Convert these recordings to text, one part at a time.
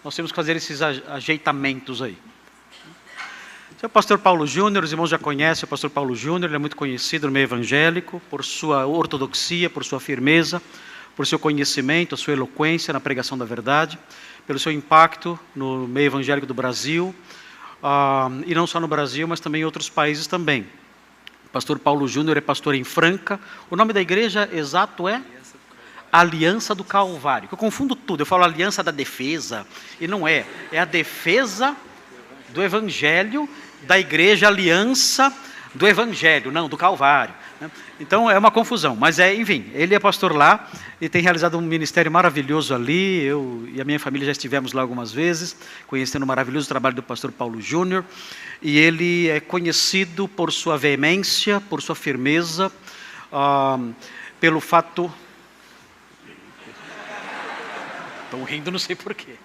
nós temos que fazer esses ajeitamentos aí. Esse é o pastor Paulo Júnior, os irmãos já conhecem o pastor Paulo Júnior, ele é muito conhecido no meio evangélico, por sua ortodoxia, por sua firmeza, por seu conhecimento, a sua eloquência na pregação da verdade, pelo seu impacto no meio evangélico do Brasil, e não só no Brasil, mas também em outros países também. O pastor Paulo Júnior é pastor em Franca. O nome da igreja exato é Aliança do Calvário. Eu confundo tudo, eu falo Aliança da Defesa, e não é. É a defesa do Evangelho da igreja Aliança do Evangelho, não, do Calvário. Então é uma confusão, mas enfim, ele é pastor lá e tem realizado um ministério maravilhoso ali. Eu e a minha família já estivemos lá algumas vezes, conhecendo o maravilhoso trabalho do pastor Paulo Júnior, e ele é conhecido por sua veemência, por sua firmeza, pelo fato... Estão rindo, não sei porquê.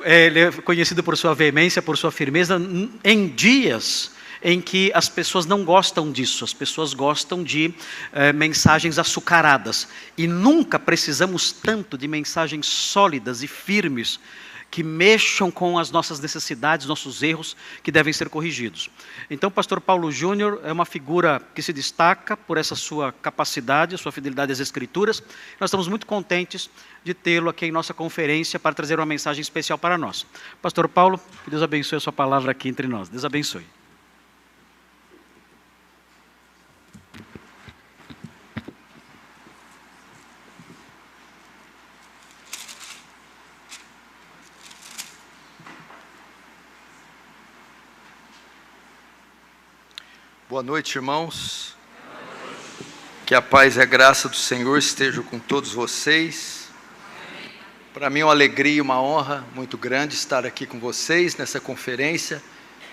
Ele é conhecido por sua veemência, por sua firmeza, em dias em que as pessoas não gostam disso, as pessoas gostam de mensagens açucaradas, e nunca precisamos tanto de mensagens sólidas e firmes, que mexam com as nossas necessidades, nossos erros, que devem ser corrigidos. Então o pastor Paulo Júnior é uma figura que se destaca por essa sua capacidade, sua fidelidade às Escrituras. Nós estamos muito contentes de tê-lo aqui em nossa conferência para trazer uma mensagem especial para nós. Pastor Paulo, que Deus abençoe a sua palavra aqui entre nós. Deus abençoe. Boa noite, irmãos. Que a paz e a graça do Senhor estejam com todos vocês. Para mim é uma alegria e uma honra muito grande estar aqui com vocês nessa conferência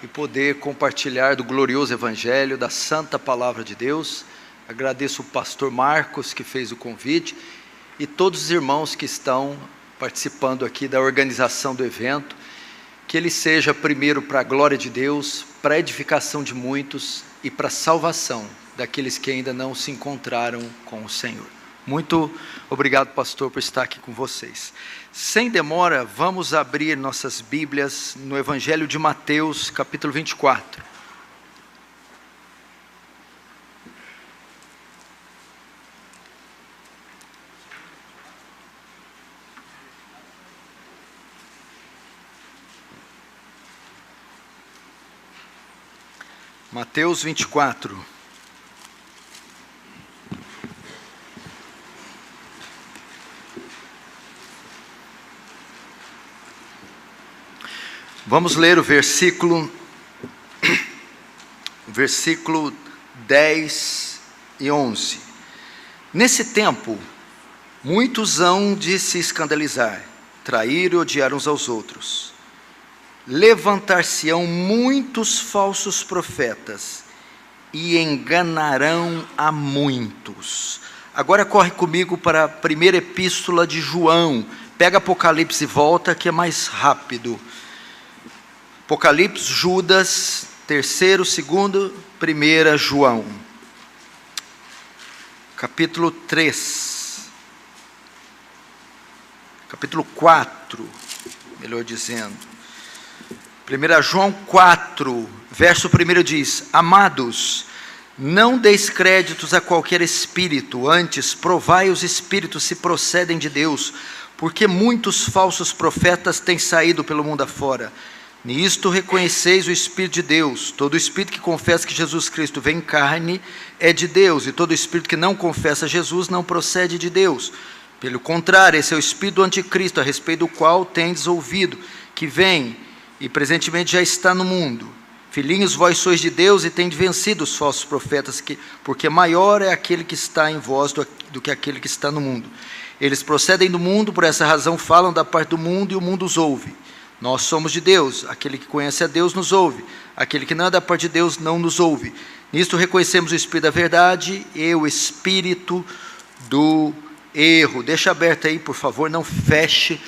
e poder compartilhar do glorioso Evangelho, da santa palavra de Deus. Agradeço o pastor Marcos que fez o convite e todos os irmãos que estão participando aqui da organização do evento. Que ele seja primeiro para a glória de Deus, para a edificação de muitos e para a salvação daqueles que ainda não se encontraram com o Senhor. Muito obrigado, pastor, por estar aqui com vocês. Sem demora, vamos abrir nossas Bíblias no Evangelho de Mateus, capítulo 24. Mateus 24. Vamos ler o versículo 10 e 11. Nesse tempo, muitos hão de se escandalizar, trair e odiar uns aos outros. Levantar-se-ão muitos falsos profetas e enganarão a muitos. Agora corre comigo para a primeira epístola de João. Pega Apocalipse e volta, que é mais rápido. Apocalipse, Judas, 3º, 2º, 1 João. Capítulo 3. Capítulo 4, melhor dizendo. 1 João 4, verso 1 diz: Amados, não deis créditos a qualquer espírito, antes provai os espíritos se procedem de Deus, porque muitos falsos profetas têm saído pelo mundo afora. Nisto reconheceis o Espírito de Deus. Todo espírito que confessa que Jesus Cristo vem em carne é de Deus, e todo espírito que não confessa Jesus não procede de Deus. Pelo contrário, esse é o espírito do anticristo, a respeito do qual tendes ouvido, que vem e presentemente já está no mundo. Filhinhos, vós sois de Deus e tendes vencido os falsos profetas, porque maior é aquele que está em vós do que aquele que está no mundo. Eles procedem do mundo, por essa razão falam da parte do mundo e o mundo os ouve. Nós somos de Deus, aquele que conhece a Deus nos ouve, aquele que não é da parte de Deus não nos ouve. Nisto reconhecemos o Espírito da verdade e o Espírito do erro. Deixa aberto aí, por favor, não feche.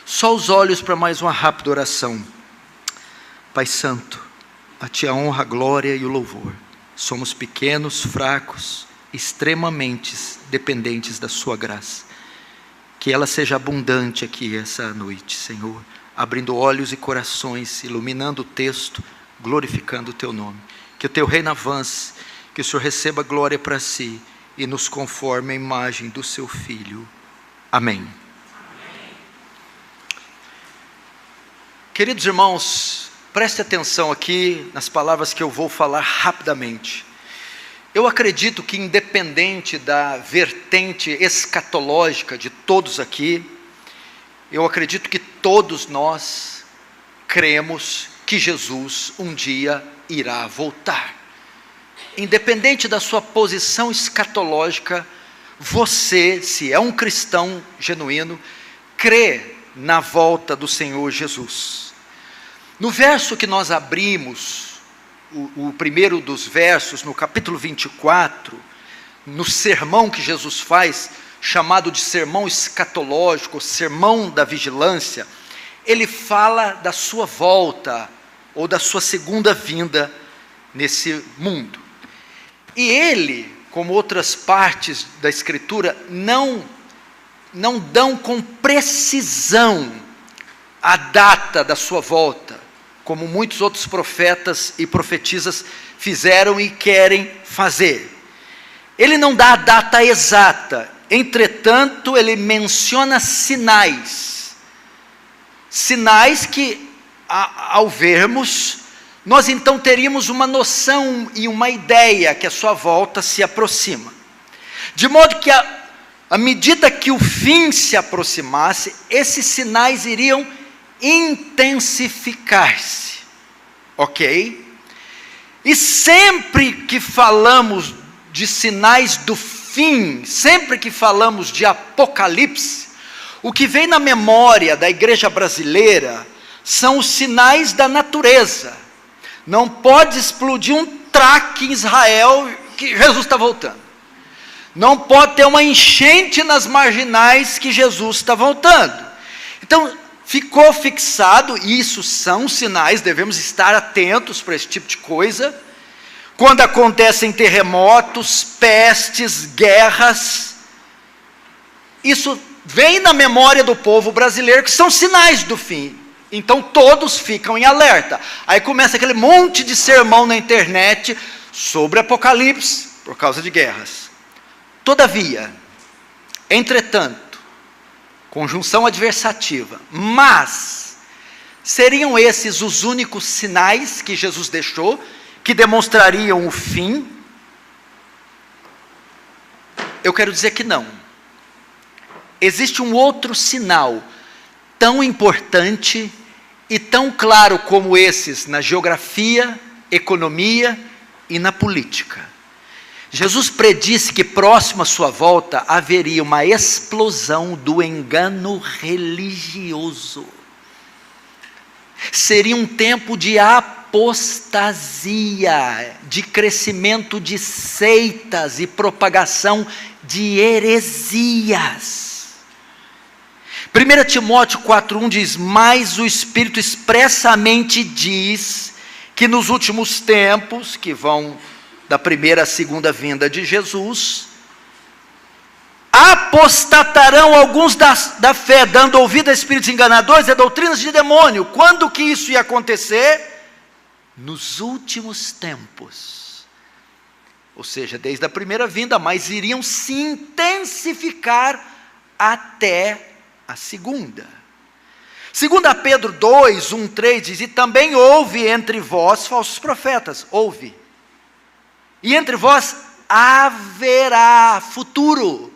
Só os olhos para mais uma rápida oração. Pai Santo, a Ti a honra, a glória e o louvor. Somos pequenos, fracos, extremamente dependentes da Sua graça. Que ela seja abundante aqui essa noite, Senhor, abrindo olhos e corações, iluminando o texto, glorificando o Teu nome. Que o Teu reino avance, que o Senhor receba glória para si e nos conforme a imagem do Seu Filho. Amém. Queridos irmãos, preste atenção aqui nas palavras que eu vou falar rapidamente. Eu acredito que, independente da vertente escatológica de todos aqui, eu acredito que todos nós cremos que Jesus um dia irá voltar. Independente da sua posição escatológica, você, se é um cristão genuíno, crê na volta do Senhor Jesus. No verso que nós abrimos, o primeiro dos versos, no capítulo 24, no sermão que Jesus faz, chamado de sermão escatológico, sermão da vigilância, ele fala da sua volta, ou da sua segunda vinda nesse mundo. E ele, como outras partes da Escritura, não dão com precisão a data da sua volta, como muitos outros profetas e profetisas fizeram e querem fazer. Ele não dá a data exata, entretanto, ele menciona sinais que, ao vermos, nós então teríamos uma noção e uma ideia que a sua volta se aproxima. De modo que, à medida que o fim se aproximasse, esses sinais iriam intensificar-se, ok? E sempre que falamos de sinais do fim, sempre que falamos de Apocalipse, o que vem na memória da igreja brasileira são os sinais da natureza. Não pode explodir um traque em Israel que Jesus está voltando. Não pode ter uma enchente nas marginais que Jesus está voltando. Então, ficou fixado, e isso são sinais, devemos estar atentos para esse tipo de coisa. Quando acontecem terremotos, pestes, guerras, isso vem na memória do povo brasileiro, que são sinais do fim. Então todos ficam em alerta. Aí começa aquele monte de sermão na internet sobre Apocalipse, por causa de guerras. Todavia, entretanto, conjunção adversativa, mas seriam esses os únicos sinais que Jesus deixou, que demonstrariam o fim? Eu quero dizer que não. Existe um outro sinal, tão importante e tão claro como esses na geografia, economia e na política. Jesus predisse que próximo à sua volta haveria uma explosão do engano religioso. Seria um tempo de apostasia, de crescimento de seitas e propagação de heresias. 1 Timóteo 4,1 diz: mas o Espírito expressamente diz que nos últimos tempos, que vão da primeira à segunda vinda de Jesus, apostatarão alguns da fé, dando ouvido a espíritos enganadores e a doutrinas de demônio. Quando que isso ia acontecer? Nos últimos tempos. Ou seja, desde a primeira vinda, mas iriam se intensificar até a segunda. 2 Pedro 2, 1, 3 diz: e também houve entre vós falsos profetas. Houve. E entre vós haverá, futuro,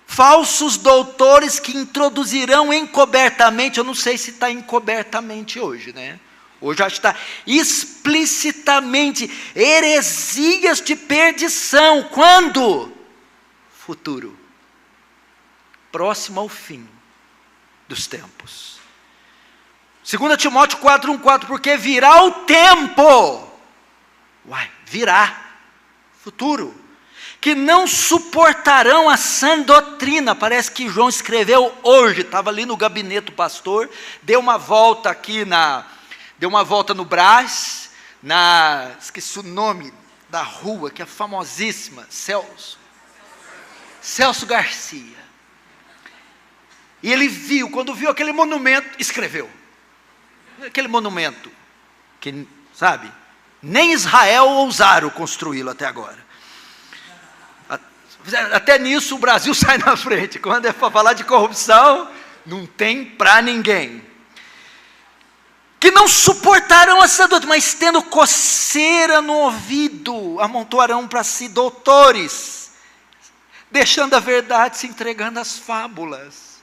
falsos doutores que introduzirão encobertamente. Eu não sei se está encobertamente hoje, né? Hoje acho que está explicitamente, heresias de perdição. Quando? Futuro. Próximo ao fim dos tempos. 2 Timóteo 4, 1, 4, porque virá o tempo, virá, futuro, que não suportarão a sã doutrina. Parece que João escreveu hoje, estava ali no gabinete do pastor, deu uma volta aqui deu uma volta no Brás, esqueci o nome da rua, que é famosíssima, Celso Garcia. E ele viu, quando viu aquele monumento, escreveu. Aquele monumento, que, sabe, nem Israel ousaram construí-lo até agora. Até nisso o Brasil sai na frente. Quando é para falar de corrupção, não tem para ninguém. Que não suportaram essa dor, mas tendo coceira no ouvido, amontoarão para si doutores, deixando a verdade, se entregando às fábulas.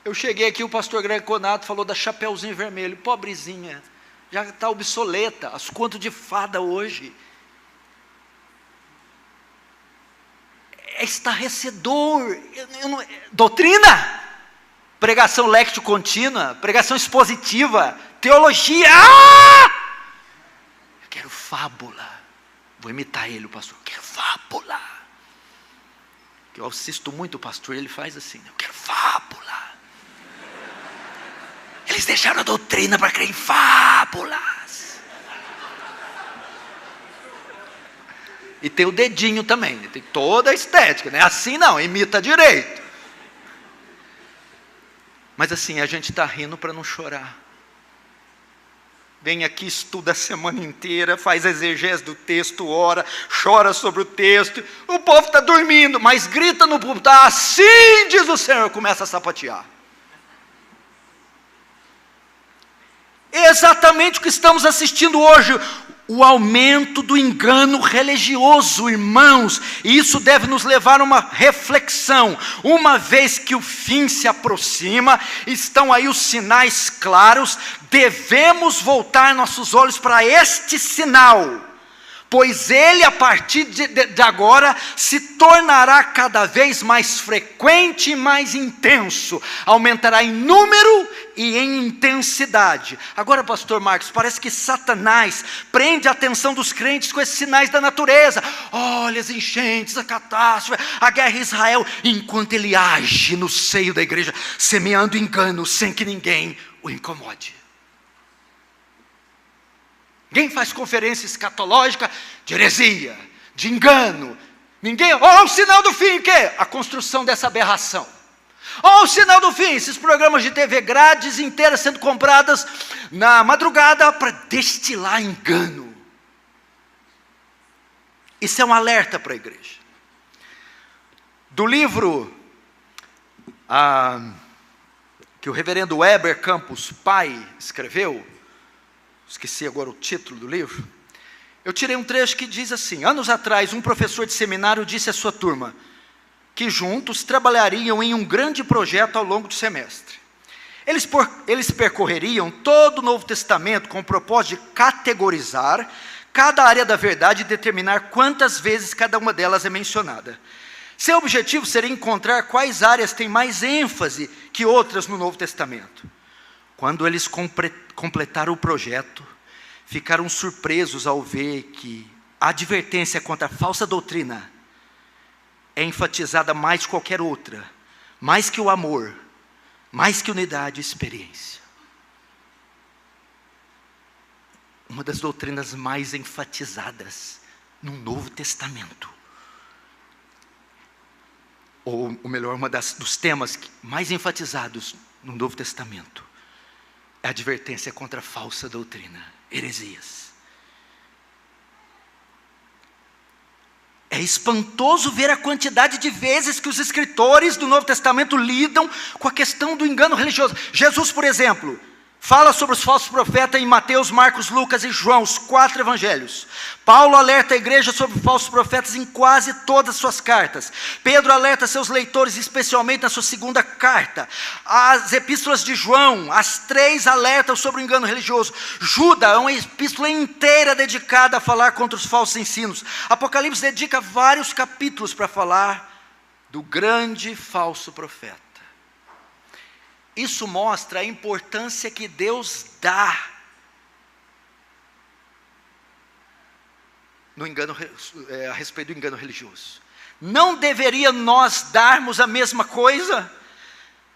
Eu cheguei aqui, o pastor Greg Conato falou da Chapeuzinho Vermelho, pobrezinha, já está obsoleta, as contos de fada hoje. É estarrecedor. Doutrina, pregação lectio contínua, pregação expositiva, teologia. Eu quero fábula. Vou imitar ele, o pastor. Eu quero fábula. Eu assisto muito o pastor, ele faz assim. Eu quero fábula. Eles deixaram a doutrina para crer em fábulas. E tem o dedinho também, tem toda a estética, não é assim não, imita direito. Mas assim, a gente está rindo para não chorar. Vem aqui, estuda a semana inteira, faz exegese do texto, ora, chora sobre o texto. O povo está dormindo, mas grita no púlpito, assim diz o Senhor, começa a sapatear. É exatamente o que estamos assistindo hoje, o aumento do engano religioso, irmãos, e isso deve nos levar a uma reflexão. Uma vez que o fim se aproxima, estão aí os sinais claros, devemos voltar nossos olhos para este sinal, pois ele a partir de agora se tornará cada vez mais frequente e mais intenso, aumentará em número e em intensidade. Agora, pastor Marcos, parece que Satanás prende a atenção dos crentes com esses sinais da natureza. Olha as enchentes, a catástrofe, a guerra em Israel, enquanto ele age no seio da igreja, semeando engano sem que ninguém o incomode. Ninguém faz conferência escatológica de heresia, de engano. Ninguém, o sinal do fim, o quê? A construção dessa aberração. O sinal do fim, esses programas de TV, grades inteiras sendo compradas na madrugada para destilar engano. Isso é um alerta para a igreja. Do livro que o reverendo Weber Campos Pai escreveu, esqueci agora o título do livro, eu tirei um trecho que diz assim: anos atrás, um professor de seminário disse à sua turma que juntos trabalhariam em um grande projeto ao longo do semestre. Eles percorreriam todo o Novo Testamento com o propósito de categorizar cada área da verdade e determinar quantas vezes cada uma delas é mencionada. Seu objetivo seria encontrar quais áreas têm mais ênfase que outras no Novo Testamento. Quando eles completaram o projeto, ficaram surpresos ao ver que a advertência contra a falsa doutrina é enfatizada mais que qualquer outra, mais que o amor, mais que unidade e experiência. Uma das doutrinas mais enfatizadas no Novo Testamento, ou melhor, dos temas mais enfatizados no Novo Testamento, é a advertência contra a falsa doutrina, heresias. É espantoso ver a quantidade de vezes que os escritores do Novo Testamento lidam com a questão do engano religioso. Jesus, por exemplo, fala sobre os falsos profetas em Mateus, Marcos, Lucas e João, os 4 evangelhos. Paulo alerta a igreja sobre falsos profetas em quase todas as suas cartas. Pedro alerta seus leitores, especialmente na sua 2ª carta. As epístolas de João, as 3 alertam sobre o engano religioso. Judas é uma epístola inteira dedicada a falar contra os falsos ensinos. Apocalipse dedica vários capítulos para falar do grande falso profeta. Isso mostra a importância que Deus dá no engano, a respeito do engano religioso. Não deveria nós darmos a mesma coisa?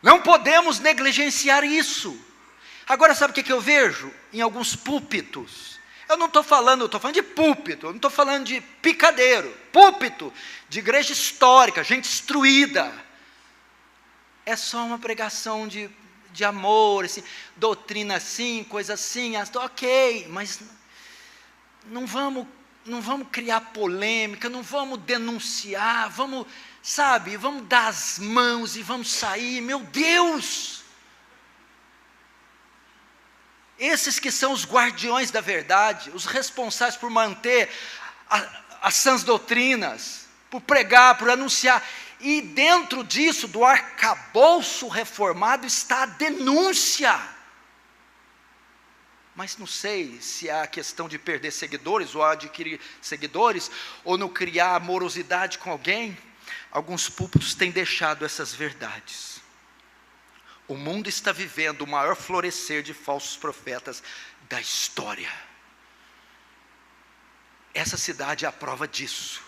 Não podemos negligenciar isso. Agora, sabe o que eu vejo em alguns púlpitos? Eu estou falando de púlpito, eu não estou falando de picadeiro. Púlpito de igreja histórica, gente instruída. é só uma pregação de amor, assim, doutrina assim, coisa assim, ok, mas não vamos criar polêmica, não vamos denunciar, vamos dar as mãos e vamos sair, meu Deus! Esses que são os guardiões da verdade, os responsáveis por manter as sãs doutrinas, por pregar, por anunciar, e dentro disso, do arcabouço reformado, está a denúncia. Mas não sei se é a questão de perder seguidores, ou adquirir seguidores, ou não criar amorosidade com alguém. Alguns púlpitos têm deixado essas verdades. O mundo está vivendo o maior florescer de falsos profetas da história. Essa cidade é a prova disso.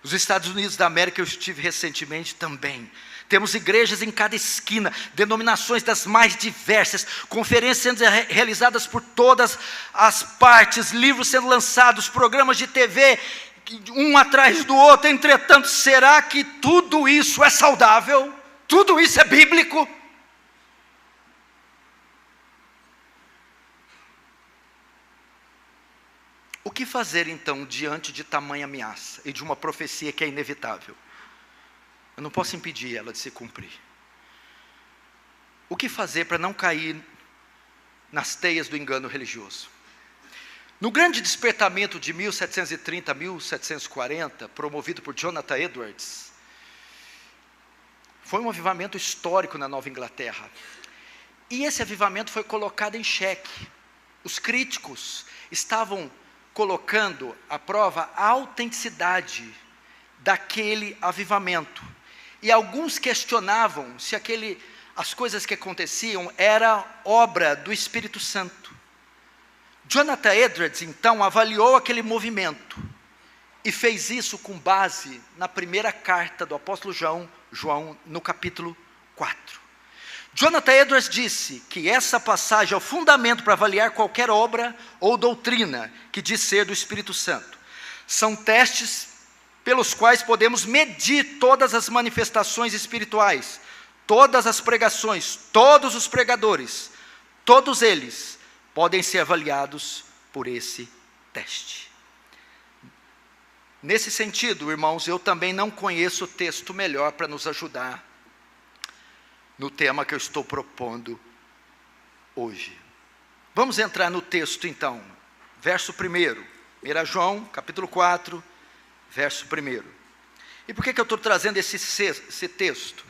Os Estados Unidos da América, eu estive recentemente também. Temos igrejas em cada esquina, denominações das mais diversas, conferências sendo realizadas por todas as partes, livros sendo lançados, programas de TV, um atrás do outro. Entretanto, será que tudo isso é saudável? Tudo isso é bíblico? O que fazer então diante de tamanha ameaça e de uma profecia que é inevitável? Eu não posso impedir ela de se cumprir. O que fazer para não cair nas teias do engano religioso? No grande despertamento de 1730 a 1740, promovido por Jonathan Edwards, foi um avivamento histórico na Nova Inglaterra. E esse avivamento foi colocado em xeque. Os críticos estavam colocando à prova a autenticidade daquele avivamento. E alguns questionavam se as coisas que aconteciam era obra do Espírito Santo. Jonathan Edwards, então, avaliou aquele movimento e fez isso com base na primeira carta do apóstolo João, no capítulo 4. Jonathan Edwards disse que essa passagem é o fundamento para avaliar qualquer obra ou doutrina que diz ser do Espírito Santo. São testes pelos quais podemos medir todas as manifestações espirituais, todas as pregações, todos os pregadores, todos eles podem ser avaliados por esse teste. Nesse sentido, irmãos, eu também não conheço texto melhor para nos ajudar no tema que eu estou propondo hoje. Vamos entrar no texto então, verso 1, 1 João, capítulo 4, verso 1. E por que eu estou trazendo esse texto?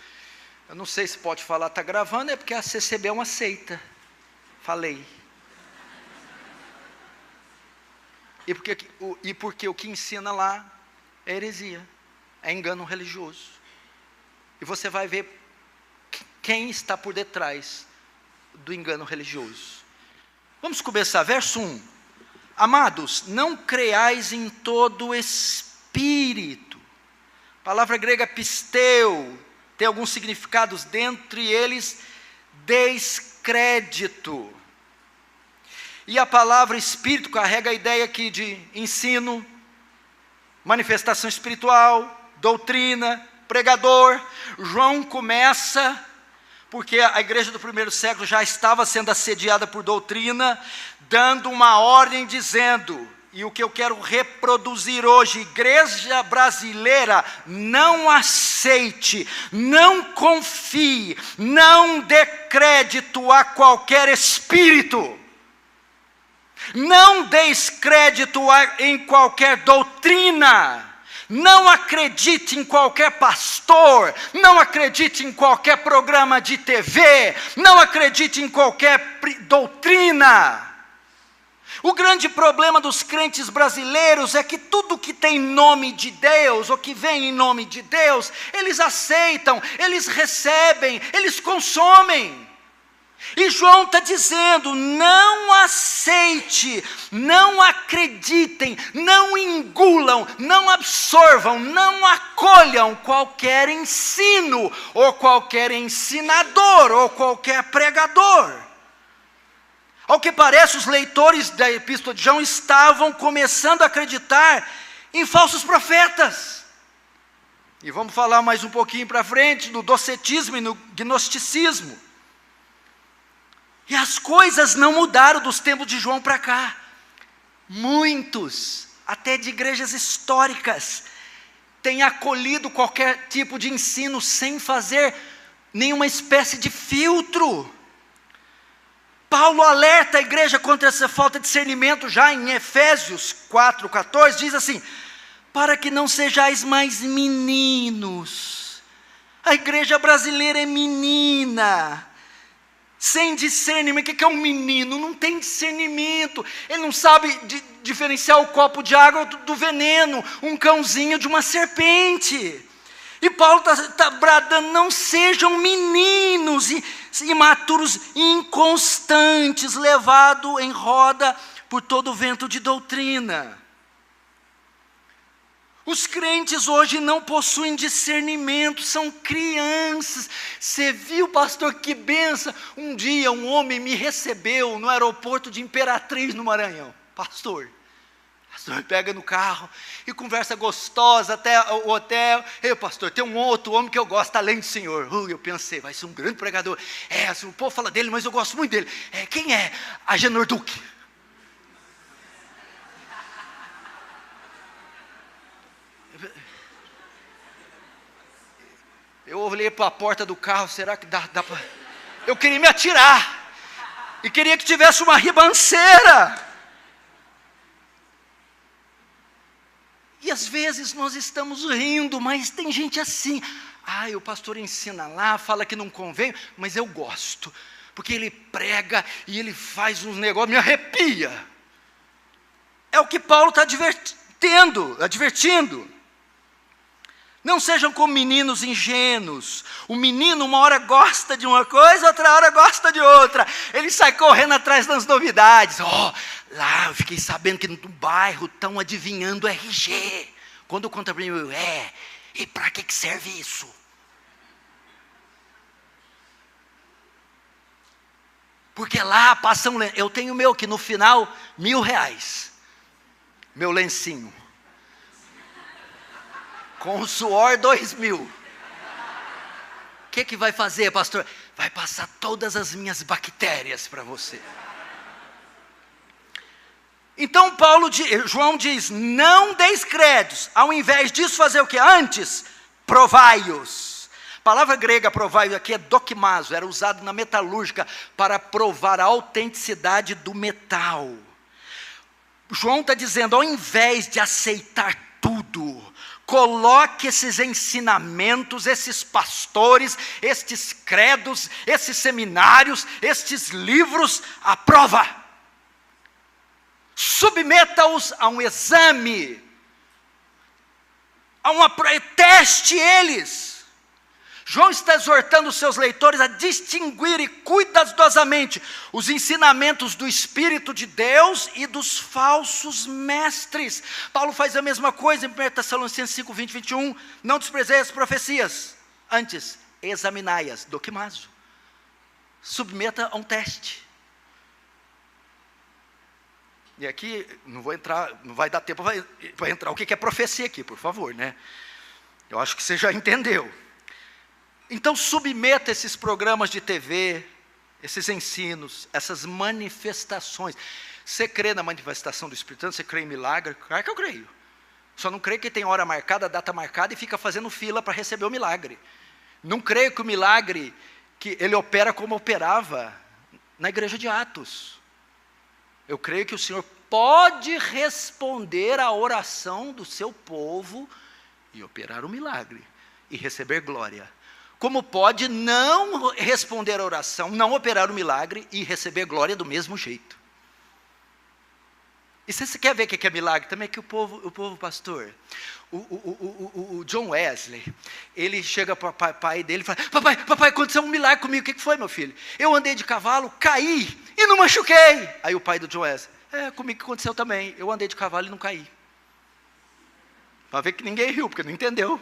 Eu não sei se pode falar, está gravando, é porque a CCB é uma seita. Falei. E porque o que ensina lá é heresia, é engano religioso. E você vai ver quem está por detrás do engano religioso. Vamos começar, verso 1. Amados, não creais em todo espírito. A palavra grega pisteu tem alguns significados, dentre eles descrédito. E a palavra espírito carrega a ideia aqui de ensino, manifestação espiritual, doutrina, pregador. João começa, porque a igreja do primeiro século já estava sendo assediada por doutrina, dando uma ordem dizendo, e o que eu quero reproduzir hoje: igreja brasileira, não aceite, não confie, não dê crédito a qualquer espírito. Não deis crédito em qualquer doutrina. Não acredite em qualquer pastor, não acredite em qualquer programa de TV, não acredite em qualquer doutrina. O grande problema dos crentes brasileiros é que tudo que tem nome de Deus, ou que vem em nome de Deus, eles aceitam, eles recebem, eles consomem. E João está dizendo: não aceite, não acreditem, não engulam, não absorvam, não acolham qualquer ensino, ou qualquer ensinador, ou qualquer pregador. Ao que parece, os leitores da Epístola de João estavam começando a acreditar em falsos profetas. E vamos falar mais um pouquinho para frente no docetismo e no gnosticismo. E as coisas não mudaram dos tempos de João para cá. Muitos, até de igrejas históricas, têm acolhido qualquer tipo de ensino sem fazer nenhuma espécie de filtro. Paulo alerta a igreja contra essa falta de discernimento já em Efésios 4:14, diz assim: para que não sejais mais meninos. A igreja brasileira é menina, sem discernimento. O que é um menino? Não tem discernimento, ele não sabe diferenciar o copo de água do veneno, um cãozinho de uma serpente. E Paulo está bradando: não sejam meninos imaturos, inconstantes, levados em roda por todo o vento de doutrina. Os crentes hoje não possuem discernimento, são crianças. Você viu, pastor, que benção? Um dia um homem me recebeu no aeroporto de Imperatriz, no Maranhão. Pastor me pega no carro e conversa gostosa até o hotel. Ei, pastor, tem um outro homem que eu gosto além do senhor. Eu pensei, vai ser um grande pregador. Assim, o povo fala dele, mas eu gosto muito dele. Quem é? Agenor Duque. Eu olhei para a porta do carro, será que dá para... Eu queria me atirar, e queria que tivesse uma ribanceira. E às vezes nós estamos rindo, mas tem gente assim: o pastor ensina lá, fala que não convém, mas eu gosto, porque ele prega e ele faz uns negócios, me arrepia. É o que Paulo está advertindo. Não sejam como meninos ingênuos. O menino uma hora gosta de uma coisa, outra hora gosta de outra. Ele sai correndo atrás das novidades. Lá eu fiquei sabendo que no bairro estão adivinhando RG. Quando conta para mim, e para que serve isso? Porque lá passa eu tenho meu que no final, R$1.000. Meu lencinho. Com o suor, 2.000. O que vai fazer, pastor? Vai passar todas as minhas bactérias para você. Então João diz: não deis créditos. Ao invés disso, fazer o que? Antes, provai-os. A palavra grega provai aqui é dokimazo. Era usado na metalúrgica para provar a autenticidade do metal. João está dizendo: ao invés de aceitar tudo, coloque esses ensinamentos, esses pastores, estes credos, esses seminários, estes livros à prova. Submeta-os a um exame, teste eles. João está exortando os seus leitores a distinguirem cuidadosamente os ensinamentos do Espírito de Deus e dos falsos mestres. Paulo faz a mesma coisa em 1 Tessalonicenses 5, 20, 21. Não desprezeis as profecias, antes examinai-as, dokimazo. Submeta a um teste. E aqui não vai dar tempo para entrar o que é profecia aqui, por favor, né? Eu acho que você já entendeu. Então submeta esses programas de TV, esses ensinos, essas manifestações. Você crê na manifestação do Espírito Santo? Você crê em milagre? Claro que eu creio. Só não creio que tem hora marcada, data marcada e fica fazendo fila para receber o milagre. Não creio que o milagre, que ele opera como operava na igreja de Atos. Eu creio que o Senhor pode responder à oração do seu povo e operar o milagre e receber glória. Como pode não responder a oração, não operar o milagre e receber glória do mesmo jeito. E se você quer ver o que é milagre, também é que o povo pastor, o John Wesley, ele chega para o pai dele e fala: papai, aconteceu um milagre comigo. O que foi, meu filho? Eu andei de cavalo, caí e não machuquei. Aí o pai do John Wesley: comigo que aconteceu também, eu andei de cavalo e não caí. Para ver que ninguém riu, porque não entendeu.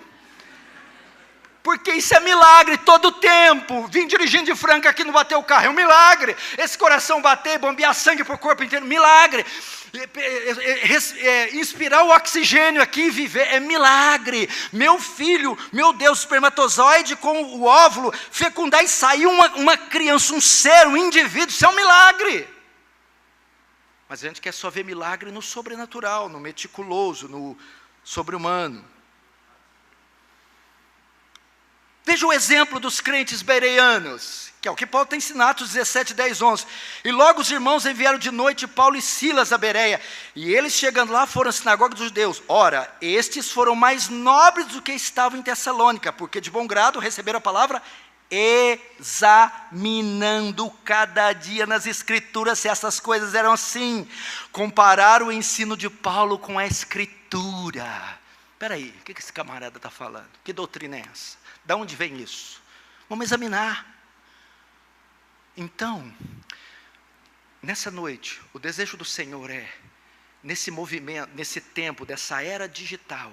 Porque isso é milagre todo tempo. Vim dirigindo de Franca aqui, não bateu o carro, é um milagre. Esse coração bater, bombear sangue para o corpo inteiro, milagre. inspirar o oxigênio aqui e viver, é milagre. Meu filho, meu Deus, espermatozoide com o óvulo, fecundar e sair uma criança, um ser, um indivíduo, isso é um milagre. Mas a gente quer só ver milagre no sobrenatural, no meticuloso, no sobre-humano. Veja o exemplo dos crentes bereanos, que é o que Paulo tem ensinado, Atos 17, 10, 11. E logo os irmãos enviaram de noite Paulo e Silas a Bereia. E eles chegando lá foram à sinagoga dos judeus. Ora, estes foram mais nobres do que estavam em Tessalônica, porque de bom grado receberam a palavra, examinando cada dia nas escrituras se essas coisas eram assim. Compararam o ensino de Paulo com a escritura. Espera aí, o que esse camarada está falando? Que doutrina é essa? De onde vem isso? Vamos examinar. Então, nessa noite, o desejo do Senhor é, nesse movimento, nesse tempo dessa era digital,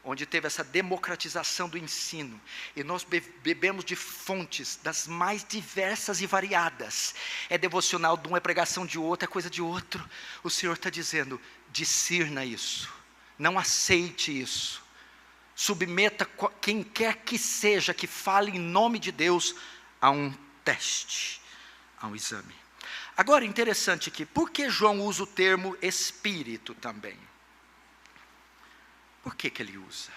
onde teve essa democratização do ensino, e nós bebemos de fontes das mais diversas e variadas, é devocional de um, é pregação de outro, é coisa de outro, o Senhor está dizendo, discirna isso, não aceite isso, submeta quem quer que seja, que fale em nome de Deus, a um teste, a um exame. Agora, interessante aqui, por que João usa o termo espírito também? Por que ele usa?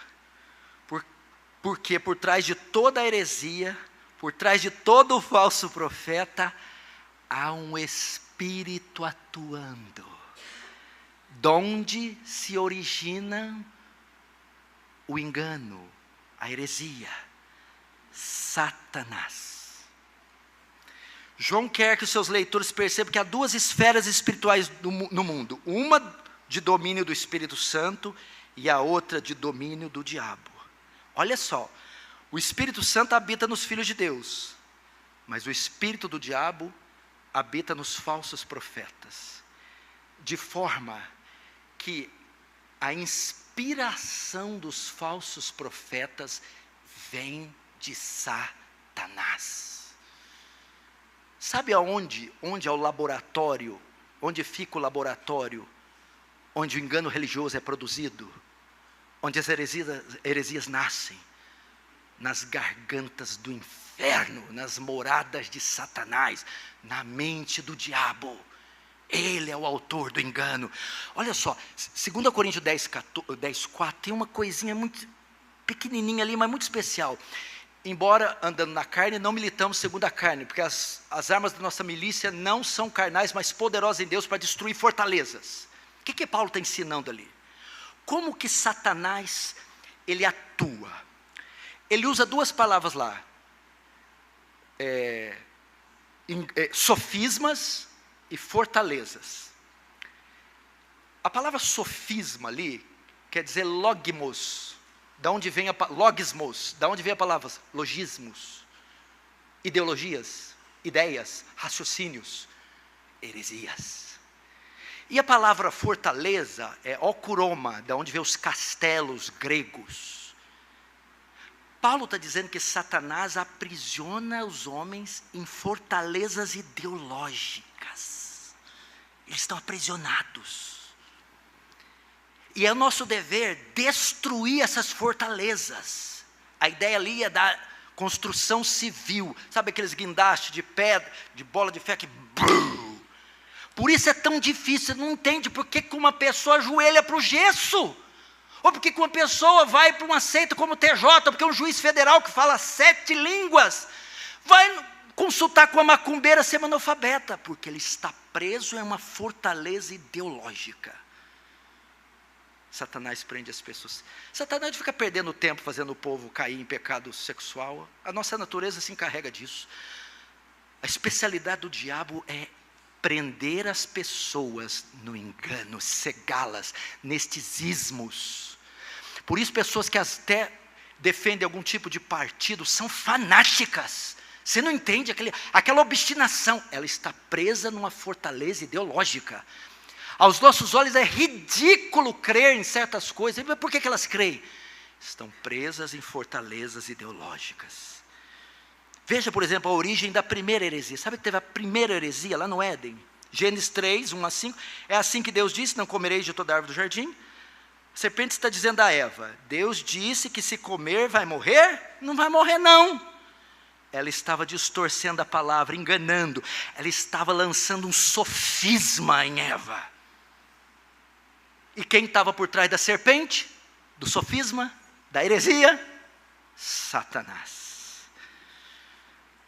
Porque por trás de toda a heresia, por trás de todo o falso profeta, há um espírito atuando. Donde se origina o engano, a heresia? Satanás. João quer que os seus leitores percebam que há duas esferas espirituais no mundo. Uma de domínio do Espírito Santo e a outra de domínio do diabo. Olha só, o Espírito Santo habita nos filhos de Deus, mas o espírito do diabo habita nos falsos profetas. De forma que a inspiração dos falsos profetas vem de Satanás. Sabe aonde? Onde é o laboratório? Onde fica o laboratório? Onde o engano religioso é produzido? Onde as heresias nascem? Nas gargantas do inferno, nas moradas de Satanás, na mente do diabo. Ele é o autor do engano. Olha só, 2 Coríntios 10, 4, tem uma coisinha muito pequenininha ali, mas muito especial. Embora andando na carne, não militamos segundo a carne, porque as armas da nossa milícia não são carnais, mas poderosas em Deus para destruir fortalezas. O que Paulo está ensinando ali? Como que Satanás, ele atua? Ele usa duas palavras lá, sofismas e fortalezas. A palavra sofisma ali, quer dizer logmos, da onde vem logismos, da onde vem a palavra logismos, ideologias, ideias, raciocínios, heresias. E a palavra fortaleza é okuroma, da onde vem os castelos gregos. Paulo está dizendo que Satanás aprisiona os homens em fortalezas ideológicas. Eles estão aprisionados. E é o nosso dever destruir essas fortalezas. A ideia ali é da construção civil. Sabe aqueles guindastes de pedra, de bola de ferro que... Por isso é tão difícil, não entende por que uma pessoa ajoelha para o gesso. Ou porque uma pessoa vai para uma seita como o TJ, ou porque um juiz federal que fala 7 línguas, vai consultar com a macumbeira ser analfabeta, porque ele está preso em uma fortaleza ideológica. Satanás prende as pessoas. Satanás fica perdendo tempo fazendo o povo cair em pecado sexual. A nossa natureza se encarrega disso. A especialidade do diabo é prender as pessoas no engano, cegá-las nestes ismos. Por isso pessoas que até defendem algum tipo de partido são fanáticas. Você não entende aquela obstinação. Ela está presa numa fortaleza ideológica. Aos nossos olhos é ridículo crer em certas coisas. Mas por que elas creem? Estão presas em fortalezas ideológicas. Veja, por exemplo, a origem da primeira heresia. Sabe que teve a primeira heresia lá no Éden? Gênesis 3, 1 a 5. É assim que Deus disse: não comereis de toda árvore do jardim. A serpente está dizendo a Eva: Deus disse que se comer vai morrer? Não vai morrer não. Ela estava distorcendo a palavra, enganando. Ela estava lançando um sofisma em Eva. E quem estava por trás da serpente? Do sofisma? Da heresia? Satanás.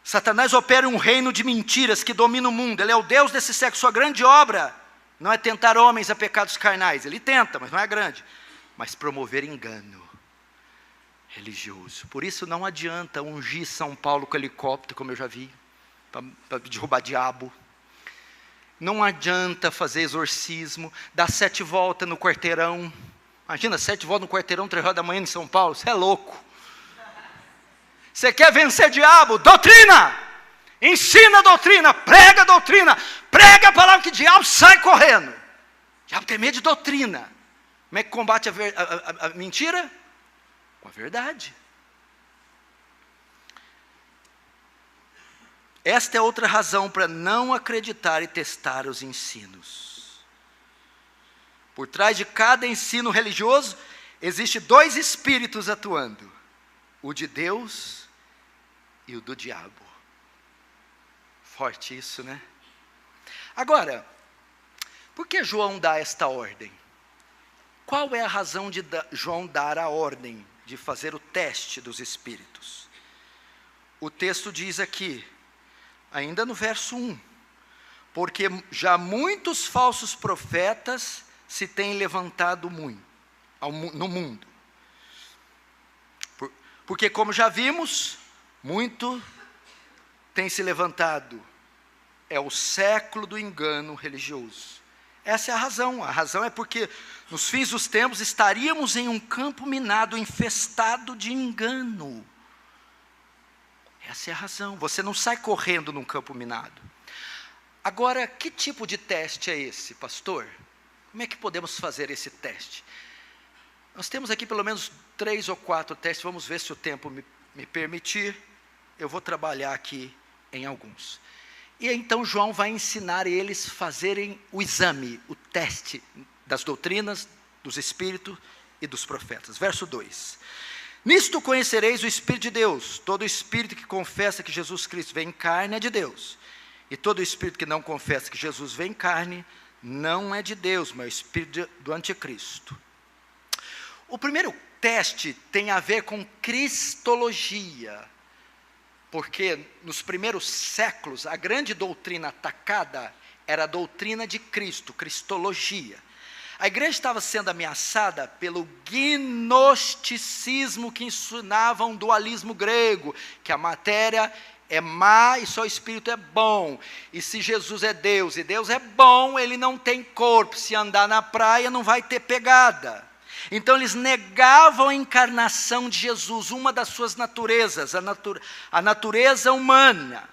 Satanás opera um reino de mentiras que domina o mundo. Ele é o Deus desse século. Sua grande obra não é tentar homens a pecados carnais. Ele tenta, mas não é grande. Mas promover engano religioso. Por isso não adianta ungir São Paulo com helicóptero, como eu já vi, para derrubar diabo. Não adianta fazer exorcismo, dar 7 voltas no quarteirão. Imagina, 7 voltas no quarteirão, 3 horas da manhã em São Paulo. Você é louco. Você quer vencer diabo? Doutrina! Ensina a doutrina, prega a doutrina, prega a palavra que o diabo sai correndo. O diabo tem medo de doutrina. Como é que combate a mentira? Com a verdade. Esta é outra razão para não acreditar e testar os ensinos. Por trás de cada ensino religioso, existe 2 espíritos atuando: o de Deus e o do diabo. Forte isso, né? Agora, por que João dá esta ordem? Qual é a razão de João dar a ordem de fazer o teste dos espíritos? O texto diz aqui, ainda no verso 1, porque já muitos falsos profetas se têm levantado no mundo. Porque, como já vimos, muito tem se levantado. É o século do engano religioso. Essa é a razão. A razão é porque nos fins dos tempos estaríamos em um campo minado, infestado de engano. Essa é a razão. Você não sai correndo num campo minado. Agora, que tipo de teste é esse, pastor? Como é que podemos fazer esse teste? Nós temos aqui pelo menos 3 ou 4 testes. Vamos ver se o tempo me permitir. Eu vou trabalhar aqui em alguns. E então João vai ensinar eles a fazerem o exame, o teste das doutrinas, dos espíritos e dos profetas. Verso 2. Nisto conhecereis o Espírito de Deus. Todo espírito que confessa que Jesus Cristo vem em carne é de Deus. E todo espírito que não confessa que Jesus vem em carne não é de Deus, mas é o espírito do anticristo. O primeiro teste tem a ver com cristologia. Porque nos primeiros séculos, a grande doutrina atacada era a doutrina de Cristo, cristologia. A igreja estava sendo ameaçada pelo gnosticismo, que ensinava um dualismo grego, que a matéria é má e só o espírito é bom. E se Jesus é Deus e Deus é bom, ele não tem corpo. Se andar na praia não vai ter pegada. Então eles negavam a encarnação de Jesus, uma das suas naturezas, a natureza humana.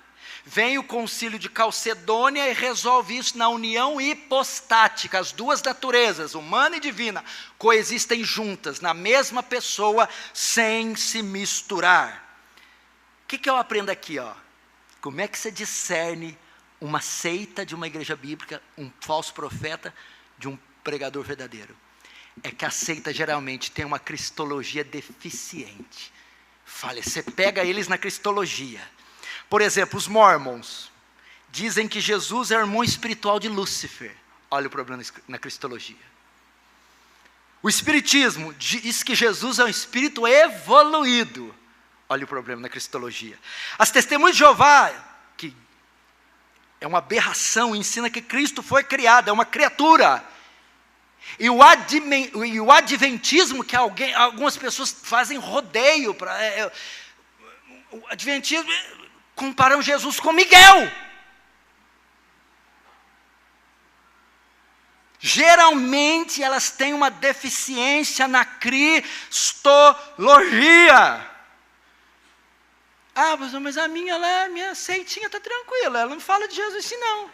Vem o concílio de Calcedônia e resolve isso na união hipostática. As 2 naturezas, humana e divina, coexistem juntas, na mesma pessoa, sem se misturar. O que eu aprendo aqui? Como é que você discerne uma seita de uma igreja bíblica, um falso profeta, de um pregador verdadeiro? É que a seita geralmente tem uma cristologia deficiente. Você pega eles na cristologia. Por exemplo, os mormons dizem que Jesus é o irmão espiritual de Lúcifer. Olha o problema na cristologia. O espiritismo diz que Jesus é um espírito evoluído. Olha o problema na cristologia. As testemunhas de Jeová, que é uma aberração, ensina que Cristo foi criado, é uma criatura. E o adventismo, que algumas pessoas fazem rodeio, o adventismo comparam Jesus com Miguel. Geralmente elas têm uma deficiência na cristologia. Mas a minha seitinha está tranquila, ela não fala de Jesus assim não.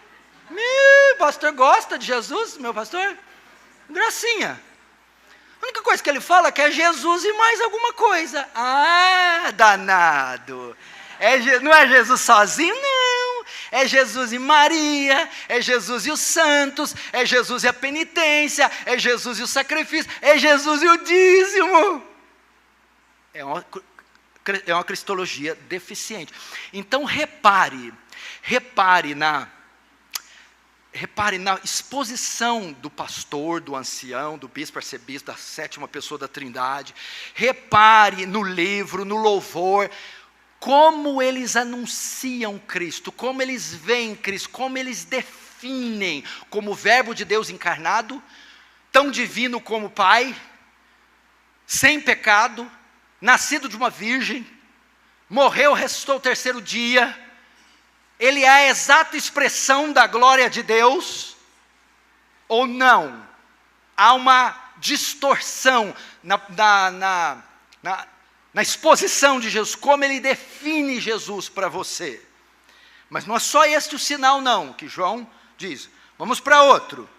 Meu pastor gosta de Jesus, meu pastor? Gracinha. A única coisa que ele fala é que é Jesus e mais alguma coisa. Danado. Não é Jesus sozinho? Não. é Jesus e Maria, é Jesus e os santos, é Jesus e a penitência, é Jesus e o sacrifício, é Jesus e o dízimo. É uma cristologia deficiente. Então repare na exposição do pastor, do ancião, do bispo, arcebispo, da sétima pessoa da Trindade. Repare no livro, no louvor, como eles anunciam Cristo, como eles veem Cristo, como eles definem como o Verbo de Deus encarnado, tão divino como o Pai, sem pecado, nascido de uma virgem, morreu, ressuscitou o terceiro dia. Ele é a exata expressão da glória de Deus, ou não? Há uma distorção na exposição de Jesus, como ele define Jesus para você. Mas não é só este o sinal não, que João diz. Vamos para outro.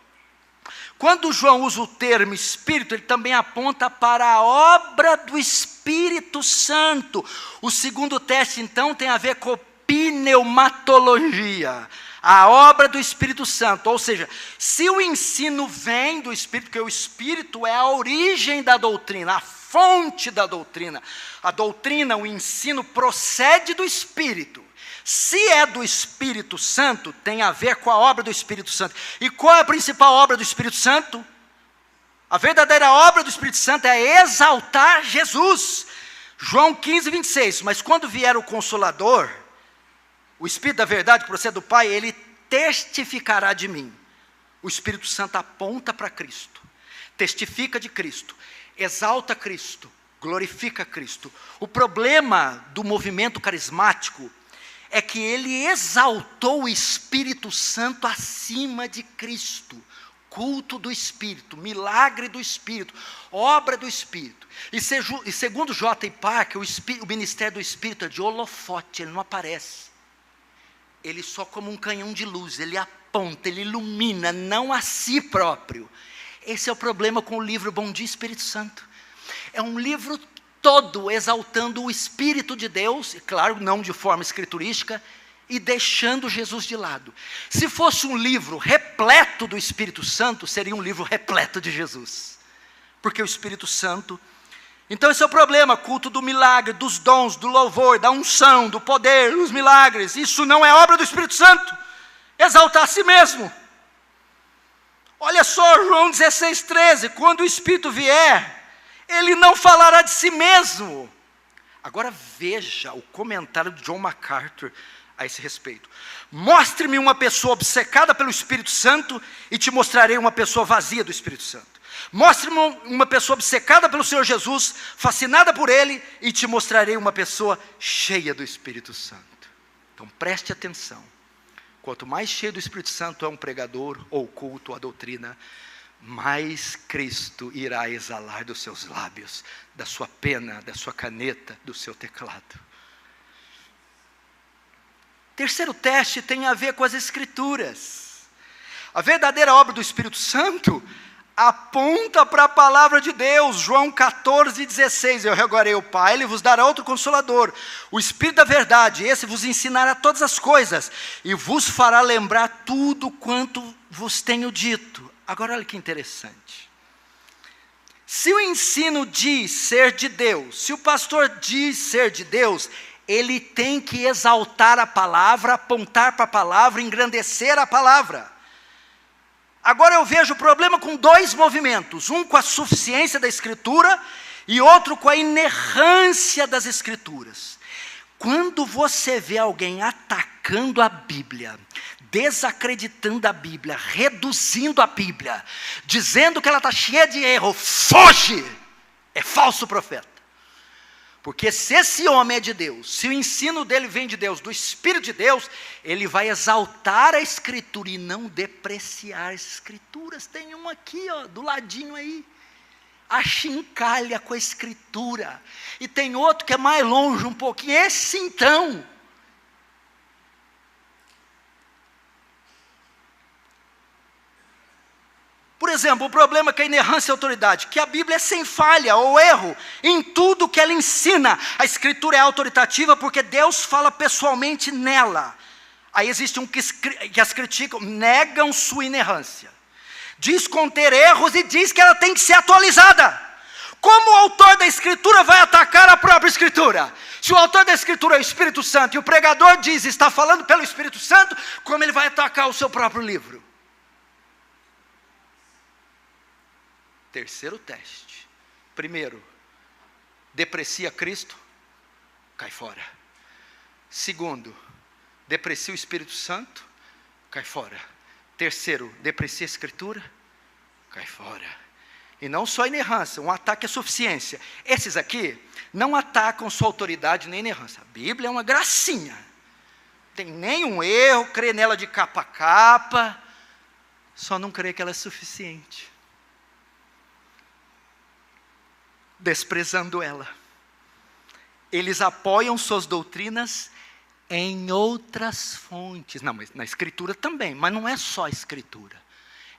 Quando João usa o termo Espírito, ele também aponta para a obra do Espírito Santo. O segundo teste, então, tem a ver com pneumatologia, a obra do Espírito Santo. Ou seja, se o ensino vem do Espírito, porque o Espírito é a origem da doutrina, a fonte da doutrina. A doutrina, o ensino procede do Espírito. Se é do Espírito Santo, tem a ver com a obra do Espírito Santo. E qual é a principal obra do Espírito Santo? A verdadeira obra do Espírito Santo é exaltar Jesus. João 15, 26. Mas quando vier o Consolador, o Espírito da verdade que procede do Pai, ele testificará de mim. O Espírito Santo aponta para Cristo, testifica de Cristo, exalta Cristo, glorifica Cristo. O problema do movimento carismático é que ele exaltou o Espírito Santo acima de Cristo. Culto do Espírito, milagre do Espírito, obra do Espírito. E segundo J. Parker, o ministério do Espírito é de holofote, ele não aparece. Ele só como um canhão de luz, ele aponta, ele ilumina, não a si próprio. Esse é o problema com o livro Bom Dia Espírito Santo. É um livro todo exaltando o Espírito de Deus, e claro, não de forma escriturística, e deixando Jesus de lado. Se fosse um livro repleto do Espírito Santo, seria um livro repleto de Jesus. Porque o Espírito Santo... Então esse é o problema, culto do milagre, dos dons, do louvor, da unção, do poder, dos milagres. Isso não é obra do Espírito Santo. Exaltar a si mesmo. Olha só João 16, 13. Quando o Espírito vier, ele não falará de si mesmo. Agora veja o comentário de John MacArthur a esse respeito. Mostre-me uma pessoa obcecada pelo Espírito Santo e te mostrarei uma pessoa vazia do Espírito Santo. Mostre-me uma pessoa obcecada pelo Senhor Jesus, fascinada por Ele, e te mostrarei uma pessoa cheia do Espírito Santo. Então preste atenção. Quanto mais cheio do Espírito Santo é um pregador, ou culto, ou a doutrina, mais Cristo irá exalar dos seus lábios, da sua pena, da sua caneta, do seu teclado. Terceiro teste tem a ver com as Escrituras. A verdadeira obra do Espírito Santo aponta para a palavra de Deus. João 14, 16. Eu rogarei ao Pai, Ele vos dará outro Consolador, o Espírito da verdade, esse vos ensinará todas as coisas, e vos fará lembrar tudo quanto vos tenho dito. Agora olha que interessante. Se o ensino diz ser de Deus, se o pastor diz ser de Deus, ele tem que exaltar a palavra, apontar para a palavra, engrandecer a palavra. Agora eu vejo o problema com dois movimentos, um com a suficiência da Escritura e outro com a inerrância das Escrituras. Quando você vê alguém atacando a Bíblia, desacreditando a Bíblia, reduzindo a Bíblia, dizendo que ela está cheia de erro, foge! É falso profeta. Porque se esse homem é de Deus, se o ensino dele vem de Deus, do Espírito de Deus, ele vai exaltar a Escritura e não depreciar as Escrituras. Tem um aqui, ó, do ladinho aí, achincalha com a Escritura. E tem outro que é mais longe um pouquinho, esse então. Por exemplo, o problema que a inerrância e a autoridade, que a Bíblia é sem falha ou erro em tudo que ela ensina. A Escritura é autoritativa porque Deus fala pessoalmente nela. Aí existe um que as criticam, negam sua inerrância. Diz conter erros e diz que ela tem que ser atualizada. Como o autor da Escritura vai atacar a própria Escritura? Se o autor da Escritura é o Espírito Santo e o pregador diz, está falando pelo Espírito Santo, como ele vai atacar o seu próprio livro? Terceiro teste. Primeiro, deprecia Cristo, cai fora. Segundo, deprecia o Espírito Santo, cai fora. Terceiro, deprecia a Escritura, cai fora. E não só a inerrância, um ataque à suficiência. Esses aqui não atacam sua autoridade nem inerrância. A Bíblia é uma gracinha. Não tem nenhum erro, crê nela de capa a capa, só não crê que ela é suficiente. Desprezando ela. Eles apoiam suas doutrinas em outras fontes. Não, mas na Escritura também, mas não é só a Escritura.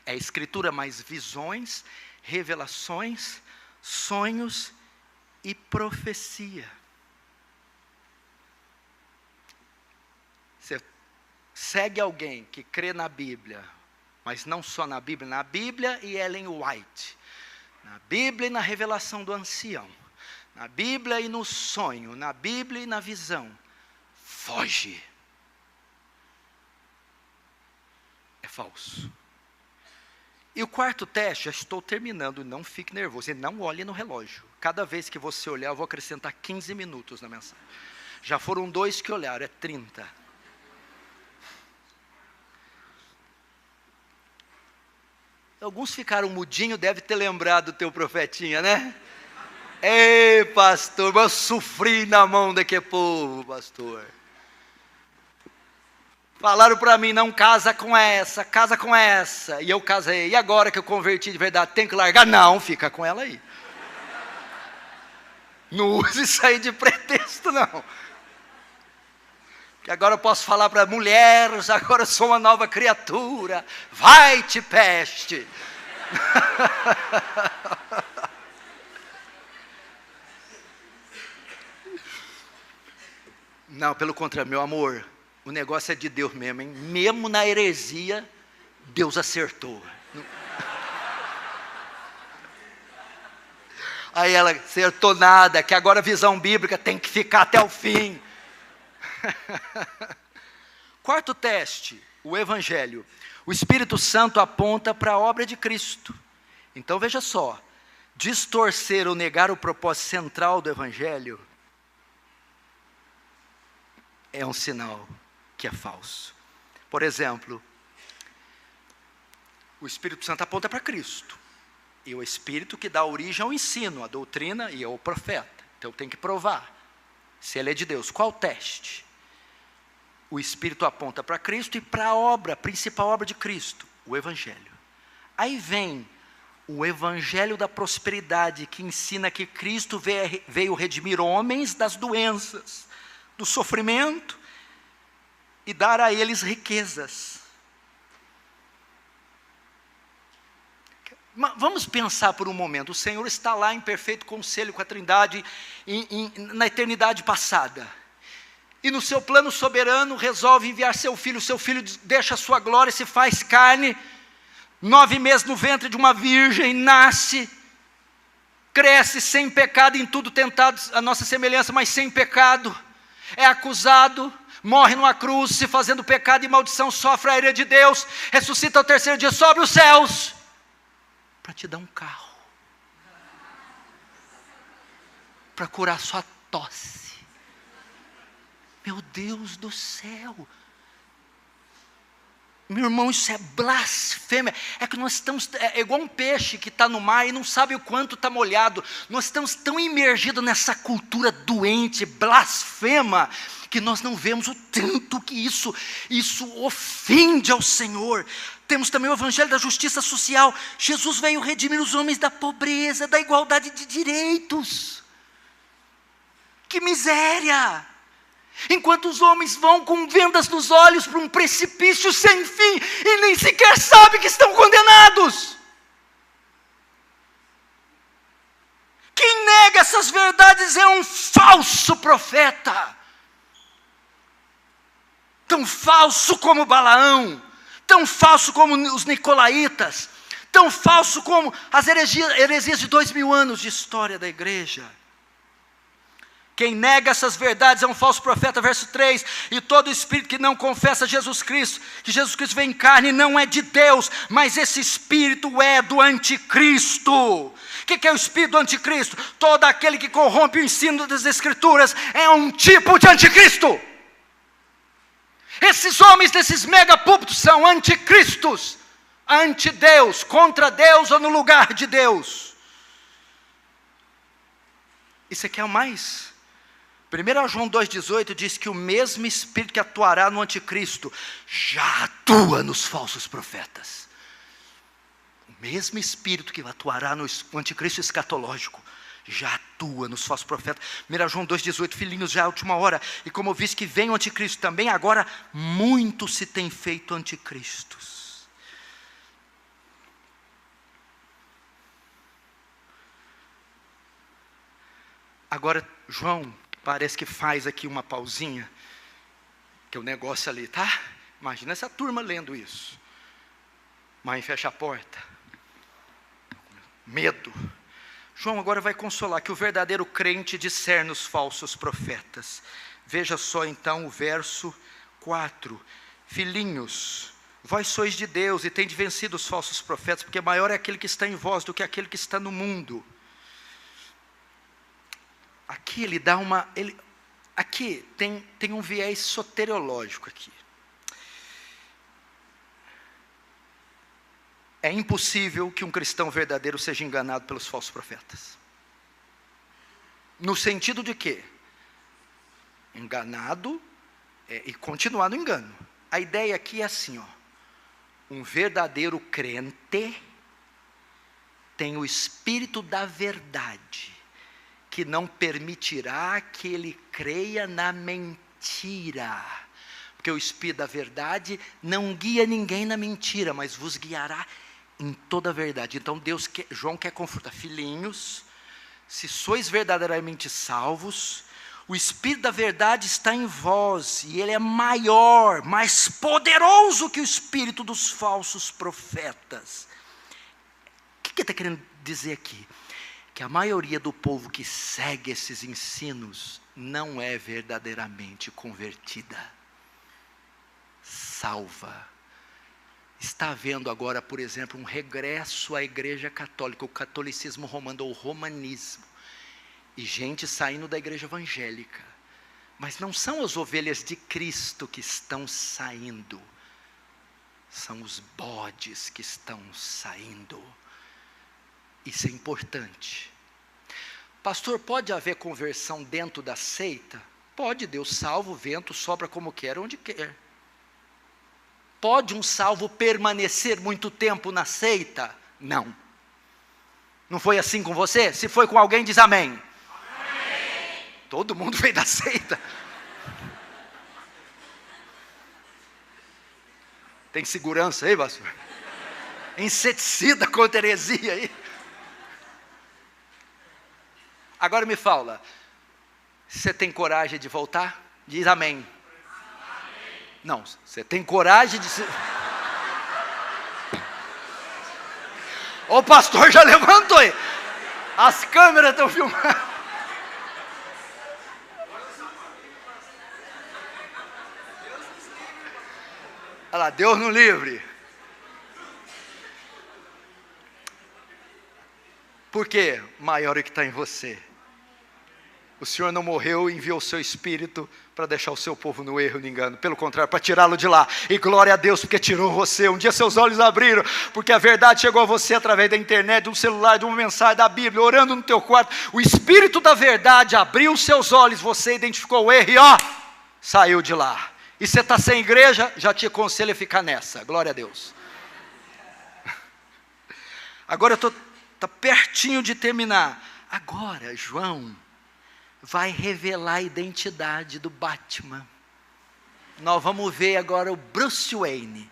É a Escritura mais visões, revelações, sonhos e profecia. Você segue alguém que crê na Bíblia, mas não só na Bíblia e Ellen White, na Bíblia e na revelação do ancião, na Bíblia e no sonho, na Bíblia e na visão, foge. É falso. E o quarto teste, já estou terminando, não fique nervoso, e não olhe no relógio. Cada vez que você olhar, eu vou acrescentar 15 minutos na mensagem. Já foram 2 que olharam, é 30. Alguns ficaram mudinhos, deve ter lembrado do teu profetinha, né? Ei, pastor, eu sofri na mão daquele povo, pastor. Falaram para mim, não casa com essa, casa com essa. E eu casei. E agora que eu converti de verdade, tem que largar? Não, fica com ela aí. Não use isso aí de pretexto, não. Que agora eu posso falar para mulheres, agora eu sou uma nova criatura. Vai-te, peste. Não, pelo contrário, meu amor. O negócio é de Deus mesmo, hein? Mesmo na heresia, Deus acertou. Aí ela acertou nada, que agora a visão bíblica tem que ficar até o fim. Quarto teste, o Evangelho. O Espírito Santo aponta para a obra de Cristo. Então veja só, distorcer ou negar o propósito central do Evangelho é um sinal que é falso. Por exemplo, o Espírito Santo aponta para Cristo. E o Espírito que dá origem ao ensino, à doutrina e ao profeta. Então tem que provar se ele é de Deus. Qual o teste? O Espírito aponta para Cristo e para a obra, a principal obra de Cristo, o Evangelho. Aí vem o Evangelho da prosperidade, que ensina que Cristo veio redimir homens das doenças, do sofrimento, e dar a eles riquezas. Vamos pensar por um momento, o Senhor está lá em perfeito conselho com a Trindade, na eternidade passada, e no seu plano soberano resolve enviar seu filho deixa a sua glória e se faz carne, 9 meses no ventre de uma virgem, nasce, cresce sem pecado, em tudo tentado a nossa semelhança, mas sem pecado, é acusado, morre numa cruz, se fazendo pecado e maldição, sofre a ira de Deus, ressuscita ao terceiro dia, sobe os céus, para te dar um carro, para curar sua tosse. Meu Deus do céu, meu irmão, isso é blasfêmia. É que nós estamos, é igual um peixe que está no mar e não sabe o quanto está molhado. Nós estamos tão imergidos nessa cultura doente, blasfema, que nós não vemos o tanto que isso ofende ao Senhor. Temos também o Evangelho da justiça social. Jesus veio redimir os homens da pobreza, da igualdade de direitos. Que miséria! Enquanto os homens vão com vendas nos olhos para um precipício sem fim, e nem sequer sabem que estão condenados. Quem nega essas verdades é um falso profeta. tão falso como Balaão, tão falso como os nicolaítas, tão falso como as heresias de 2000 anos de história da igreja. Quem nega essas verdades é um falso profeta, verso 3, e todo espírito que não confessa Jesus Cristo, que Jesus Cristo vem em carne, não é de Deus, mas esse espírito é do anticristo. O que é o espírito do anticristo? Todo aquele que corrompe o ensino das escrituras é um tipo de anticristo. Esses homens desses megapúlpitos são anticristos, anti-Deus, contra Deus ou no lugar de Deus. Isso aqui é o mais. 1 João 2,18 diz que o mesmo espírito que atuará no anticristo já atua nos falsos profetas. O mesmo espírito que atuará no anticristo escatológico já atua nos falsos profetas. 1 João 2,18, filhinhos, já é a última hora. E como eu vi que vem o anticristo também, agora muito se tem feito anticristos. Agora, João parece que faz aqui uma pausinha, que é o negócio ali, tá? Imagina essa turma lendo isso. Mãe, fecha a porta. Medo. João agora vai consolar que o verdadeiro crente discerne os falsos profetas. Veja só então o verso 4. Filhinhos, vós sois de Deus e tendes vencido os falsos profetas, porque maior é aquele que está em vós do que aquele que está no mundo. Aqui ele dá uma... aqui tem um viés soteriológico aqui. É impossível que um cristão verdadeiro seja enganado pelos falsos profetas. No sentido de quê? Enganado e continuar no engano. A ideia aqui é assim, ó. Um verdadeiro crente tem o espírito da verdade, que não permitirá que ele creia na mentira. Porque o espírito da verdade não guia ninguém na mentira, mas vos guiará em toda a verdade. Então João quer confortar, filhinhos, se sois verdadeiramente salvos, o espírito da verdade está em vós, e ele é maior, mais poderoso que o espírito dos falsos profetas. O que ele está querendo dizer aqui? Que a maioria do povo que segue esses ensinos não é verdadeiramente convertida, salva. Está havendo agora, por exemplo, um regresso à igreja católica, o catolicismo romano, ou o romanismo, e gente saindo da igreja evangélica, mas não são as ovelhas de Cristo que estão saindo, são os bodes que estão saindo. Isso é importante. Pastor, pode haver conversão dentro da seita? Pode, Deus salva, o vento sopra como quer, onde quer. Pode um salvo permanecer muito tempo na seita? Não. Não foi assim com você? Se foi com alguém, diz amém. Amém. Todo mundo veio da seita. Tem segurança aí, pastor? Inseticida contra heresia aí. Agora me fala, você tem coragem de voltar? Diz amém. Amém. Não, você tem coragem de se... O pastor já levantou aí. As câmeras estão filmando. Olha lá, Deus no livre. Por quê? Maior é o que está em você. O Senhor não morreu e enviou o seu Espírito para deixar o seu povo no erro e no engano. Pelo contrário, para tirá-lo de lá. E glória a Deus, porque tirou você. Um dia seus olhos abriram, porque a verdade chegou a você através da internet, de um celular, de uma mensagem da Bíblia, orando no teu quarto. O Espírito da verdade abriu os seus olhos, você identificou o erro e saiu de lá. E você está sem igreja, já te aconselho a ficar nessa. Glória a Deus. Agora eu está pertinho de terminar. Agora, João vai revelar a identidade do Batman. Nós vamos ver agora o Bruce Wayne.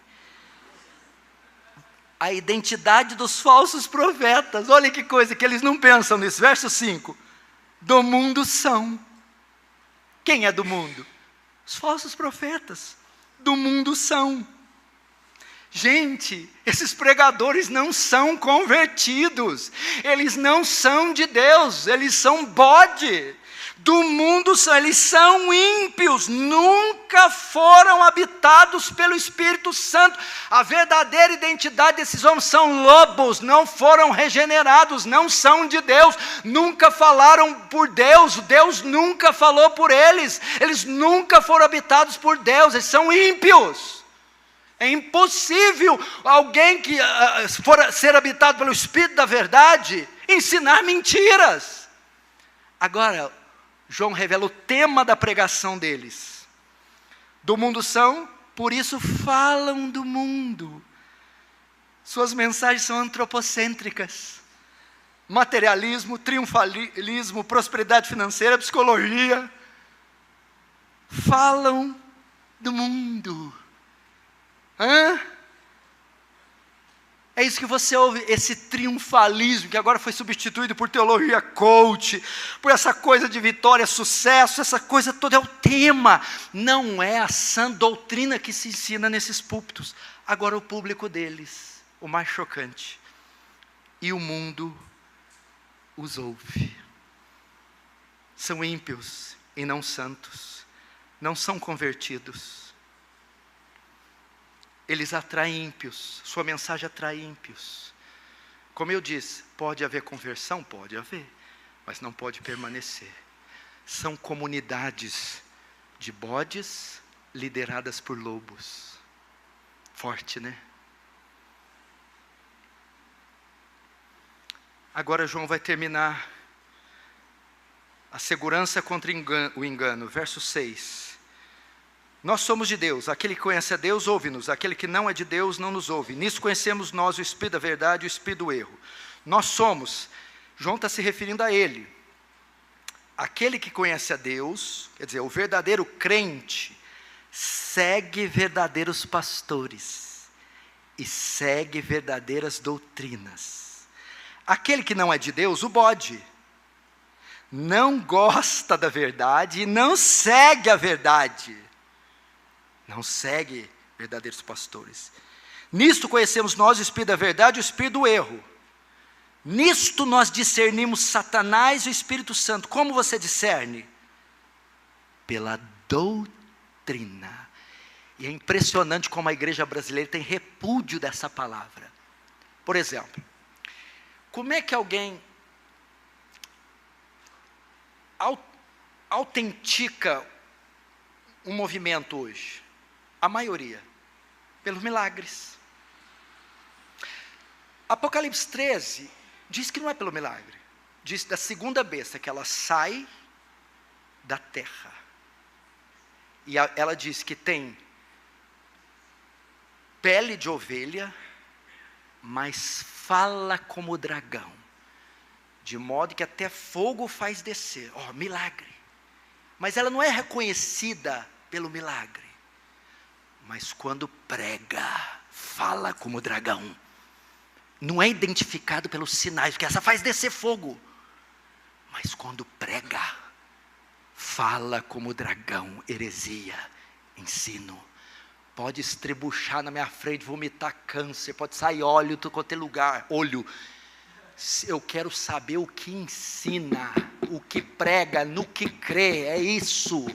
A identidade dos falsos profetas. Olha que coisa que eles não pensam nisso. Verso 5. Do mundo são. Quem é do mundo? Os falsos profetas. do mundo são. Gente, esses pregadores não são convertidos, eles não são de Deus, eles são bode. Do mundo são, eles são ímpios, nunca foram habitados pelo Espírito Santo. A verdadeira identidade desses homens são lobos, não foram regenerados, não são de Deus, nunca falaram por Deus, Deus nunca falou por eles nunca foram habitados por Deus, eles são ímpios. É impossível alguém que for ser habitado pelo Espírito da verdade ensinar mentiras. Agora, João revela o tema da pregação deles. Do mundo são, por isso falam do mundo. Suas mensagens são antropocêntricas. Materialismo, triunfalismo, prosperidade financeira, psicologia. Falam do mundo. É isso que você ouve, esse triunfalismo, que agora foi substituído por teologia coach, por essa coisa de vitória, sucesso, essa coisa toda é o tema. Não é a sã doutrina que se ensina nesses púlpitos. Agora o público deles, o mais chocante. E o mundo os ouve. São ímpios e não santos. Não são convertidos. Eles atraem ímpios, sua mensagem atrai ímpios. Como eu disse, pode haver conversão? Pode haver, mas não pode permanecer. São comunidades de bodes lideradas por lobos. Forte, né? Agora João vai terminar a segurança contra o engano, verso 6. Nós somos de Deus, aquele que conhece a Deus ouve-nos, aquele que não é de Deus não nos ouve. Nisso conhecemos nós o Espírito da verdade e o Espírito do erro. Nós somos, João está se referindo a ele, aquele que conhece a Deus, quer dizer, o verdadeiro crente, segue verdadeiros pastores e segue verdadeiras doutrinas. Aquele que não é de Deus, o bode, não gosta da verdade e não segue a verdade. Não segue verdadeiros pastores. Nisto conhecemos nós o Espírito da verdade e o Espírito do erro. Nisto nós discernimos Satanás e o Espírito Santo. Como você discerne? Pela doutrina. E é impressionante como a igreja brasileira tem repúdio dessa palavra. Por exemplo, como é que alguém autentica um movimento hoje? A maioria, pelos milagres. Apocalipse 13 diz que não é pelo milagre. Diz da segunda besta, que ela sai da terra. E ela diz que tem pele de ovelha, mas fala como dragão. De modo que até fogo faz descer. Milagre. Mas ela não é reconhecida pelo milagre. Mas quando prega, fala como dragão. Não é identificado pelos sinais, porque essa faz descer fogo. Mas quando prega, fala como dragão, heresia, ensino. Pode estrebuchar na minha frente, vomitar câncer, pode sair óleo, tudo quanto é lugar, olho. Eu quero saber o que ensina, o que prega, no que crê, é isso.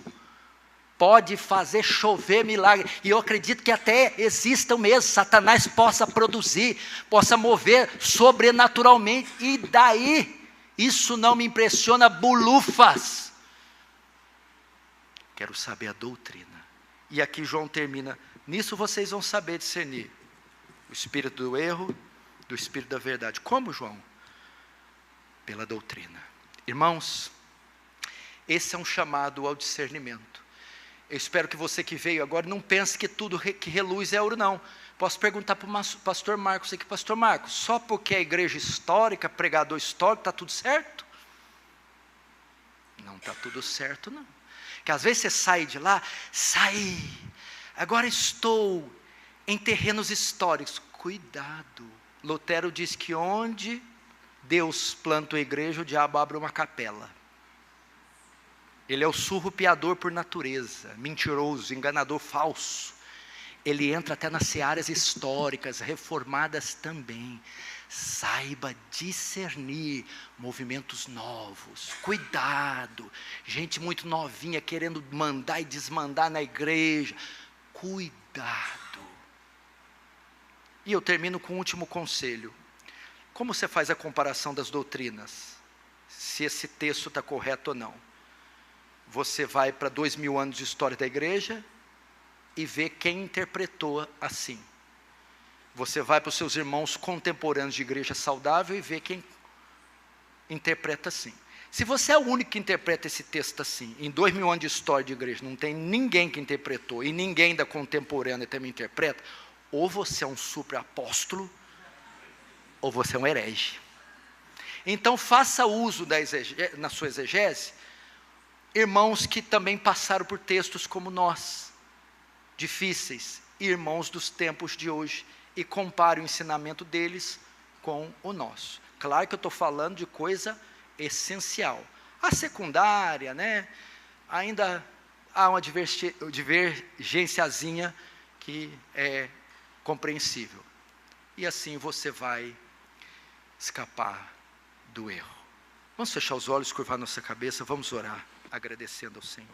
Pode fazer chover milagre, e eu acredito que até existam mesmo, Satanás possa produzir, possa mover sobrenaturalmente, e daí, isso não me impressiona bulufas. Quero saber a doutrina, e aqui João termina, nisso vocês vão saber discernir, o espírito do erro, do espírito da verdade. Como, João? Pela doutrina. Irmãos, esse é um chamado ao discernimento. Eu espero que você que veio agora não pense que tudo que reluz é ouro, não. Posso perguntar para o pastor Marcos aqui, pastor Marcos, só porque é igreja histórica, pregador histórico, está tudo certo? Não está tudo certo, não. Porque às vezes você sai de lá, agora estou em terrenos históricos. Cuidado. Lutero diz que onde Deus planta a igreja, o diabo abre uma capela. Ele é o surrupiador por natureza, mentiroso, enganador, falso. ele entra até nas searas históricas, reformadas também. Saiba discernir movimentos novos. Cuidado, gente muito novinha querendo mandar e desmandar na igreja. Cuidado. E eu termino com um último conselho. Como você faz a comparação das doutrinas? Se esse texto está correto ou não. Você vai para 2000 anos de história da igreja e vê quem interpretou assim. Você vai para os seus irmãos contemporâneos de igreja saudável e vê quem interpreta assim. Se você é o único que interpreta esse texto assim, em 2000 anos de história de igreja, não tem ninguém que interpretou, e ninguém da contemporânea também interpreta, ou você é um super apóstolo, ou você é um herege. Então faça uso na sua exegese, irmãos que também passaram por textos como nós, difíceis, e irmãos dos tempos de hoje, e compare o ensinamento deles com o nosso. Claro que eu estou falando de coisa essencial. A secundária, né, ainda há uma divergênciazinha que é compreensível. E assim você vai escapar do erro. Vamos fechar os olhos, curvar nossa cabeça, vamos orar, agradecendo ao Senhor.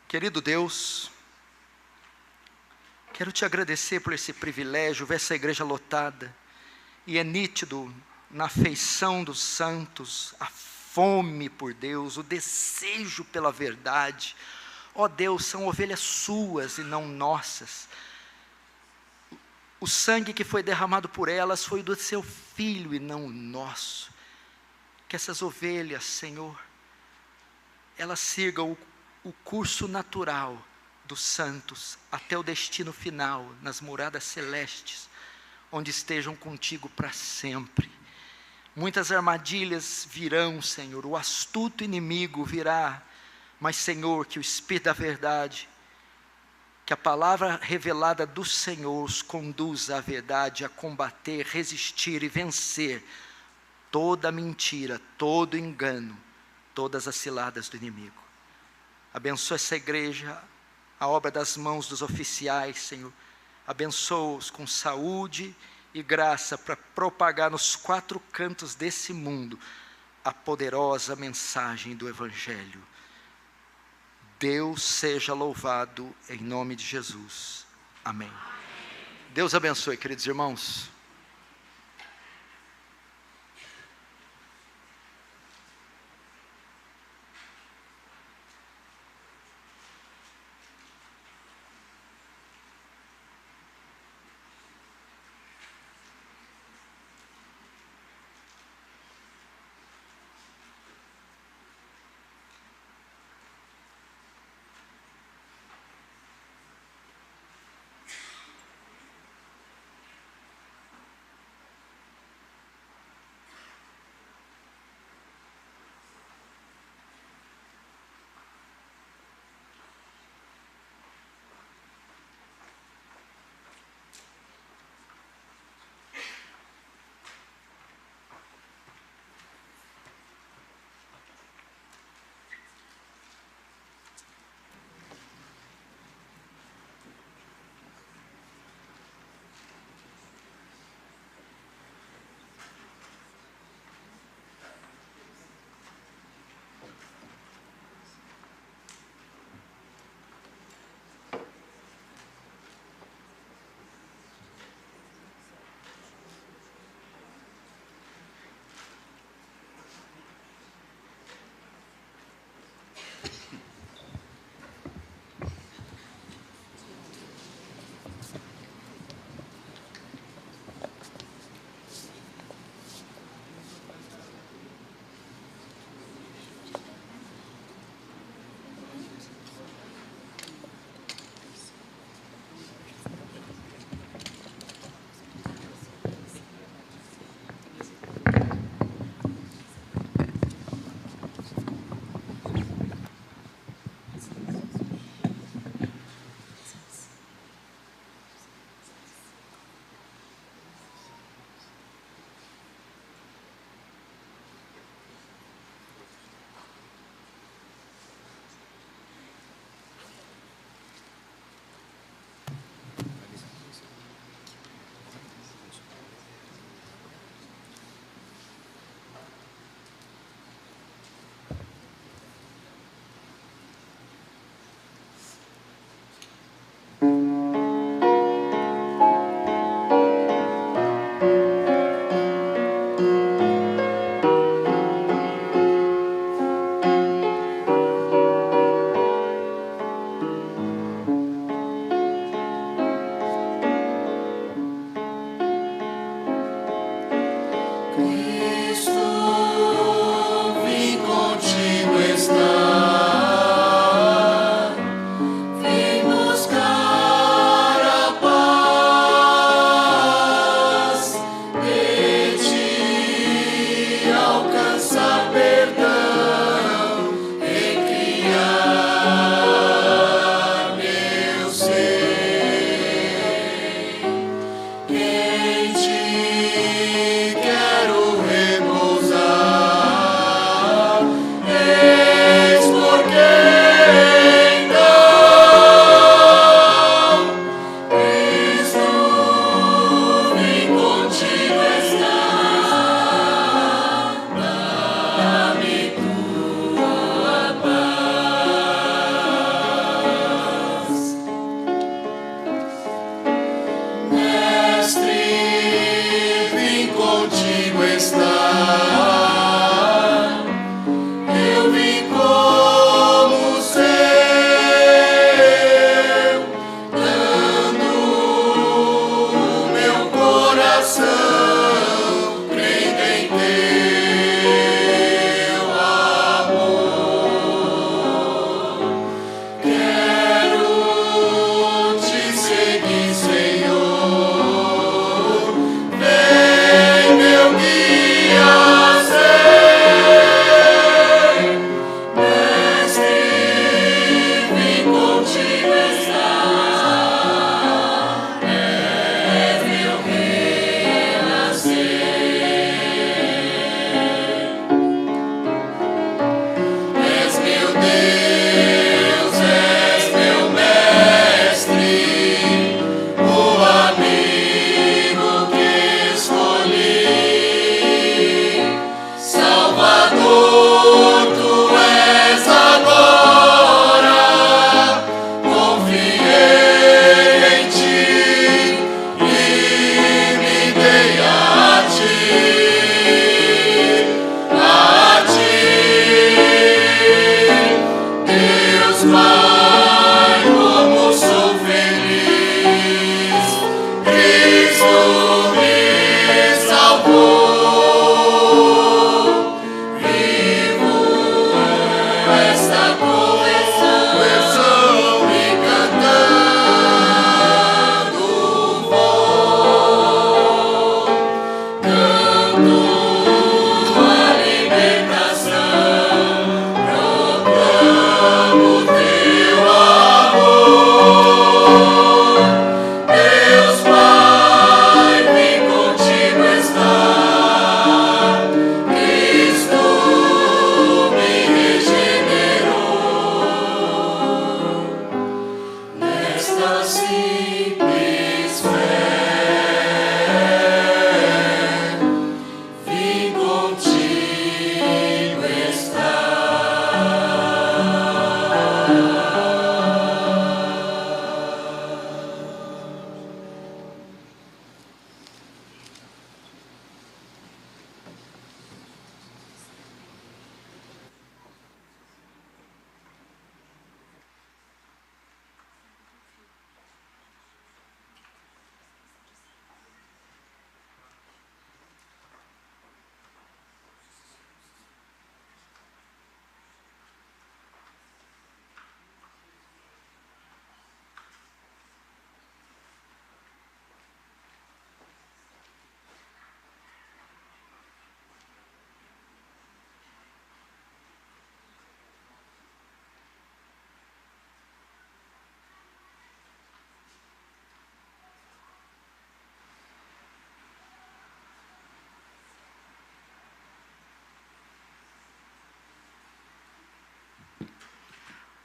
Querido Deus, quero te agradecer por esse privilégio, ver essa igreja lotada, e é nítido na afeição dos santos, a fome por Deus, o desejo pela verdade. Ó Deus, são ovelhas suas e não nossas. O sangue que foi derramado por elas foi do seu filho e não o nosso. Que essas ovelhas, Senhor, elas sigam o curso natural dos santos até o destino final, nas moradas celestes, onde estejam contigo para sempre. Muitas armadilhas virão, Senhor, o astuto inimigo virá, mas, Senhor, que o Espírito da verdade, que a palavra revelada do Senhor os conduza à verdade, a combater, resistir e vencer toda mentira, todo engano, todas as ciladas do inimigo. Abençoa essa igreja, a obra das mãos dos oficiais, Senhor. Abençoa-os com saúde e graça para propagar nos 4 cantos desse mundo a poderosa mensagem do Evangelho. Deus seja louvado em nome de Jesus. Amém. Deus abençoe, queridos irmãos.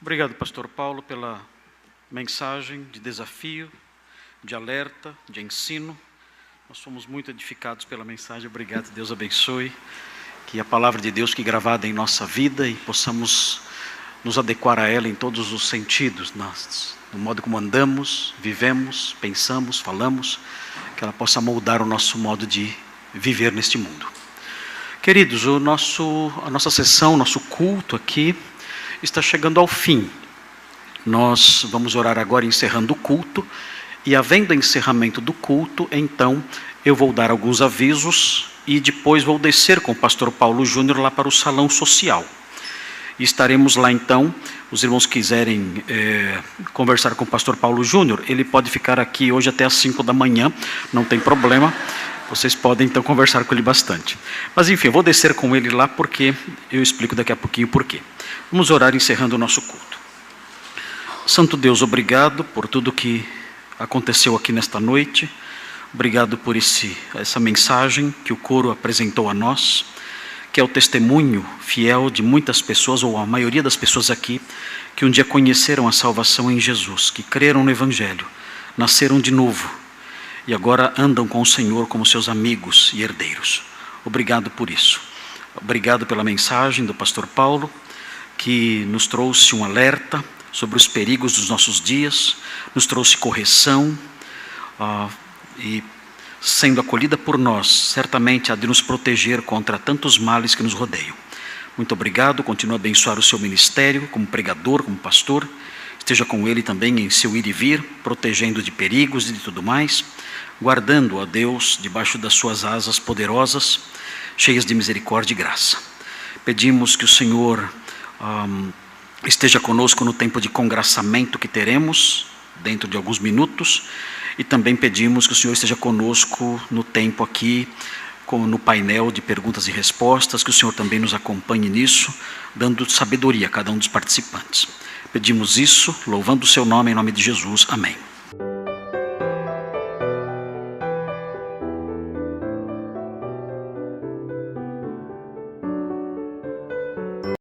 Obrigado, pastor Paulo, pela mensagem de desafio, de alerta, de ensino. Nós fomos muito edificados pela mensagem. Obrigado, Deus abençoe. Que a palavra de Deus fique gravada em nossa vida e possamos nos adequar a ela em todos os sentidos, no modo como andamos, vivemos, pensamos, falamos, que ela possa moldar o nosso modo de viver neste mundo. Queridos, a nossa sessão, nosso culto aqui está chegando ao fim. Nós vamos orar agora encerrando o culto, e havendo encerramento do culto, então eu vou dar alguns avisos e depois vou descer com o pastor Paulo Júnior lá para o salão social. E estaremos lá então. Os irmãos quiserem conversar com o pastor Paulo Júnior, ele pode ficar aqui hoje até às 5 da manhã, não tem problema. Vocês podem então conversar com ele bastante. Mas enfim, eu vou descer com ele lá porque eu explico daqui a pouquinho por quê. Vamos orar encerrando o nosso culto. Santo Deus, obrigado por tudo que aconteceu aqui nesta noite. Obrigado por essa mensagem que o coro apresentou a nós, que é o testemunho fiel de muitas pessoas, ou a maioria das pessoas aqui, que um dia conheceram a salvação em Jesus, que creram no Evangelho, nasceram de novo e agora andam com o Senhor como seus amigos e herdeiros. Obrigado por isso. Obrigado pela mensagem do pastor Paulo, que nos trouxe um alerta sobre os perigos dos nossos dias, nos trouxe correção, e sendo acolhida por nós, certamente há de nos proteger contra tantos males que nos rodeiam. Muito obrigado, continue a abençoar o seu ministério como pregador, como pastor. Esteja com ele também em seu ir e vir, protegendo de perigos e de tudo mais, guardando a Deus debaixo das suas asas poderosas, cheias de misericórdia e graça. Pedimos que o Senhor esteja conosco no tempo de congraçamento que teremos dentro de alguns minutos, e também pedimos que o Senhor esteja conosco no tempo aqui, no painel de perguntas e respostas, que o Senhor também nos acompanhe nisso, dando sabedoria a cada um dos participantes. Pedimos isso, louvando o seu nome, em nome de Jesus. Amém.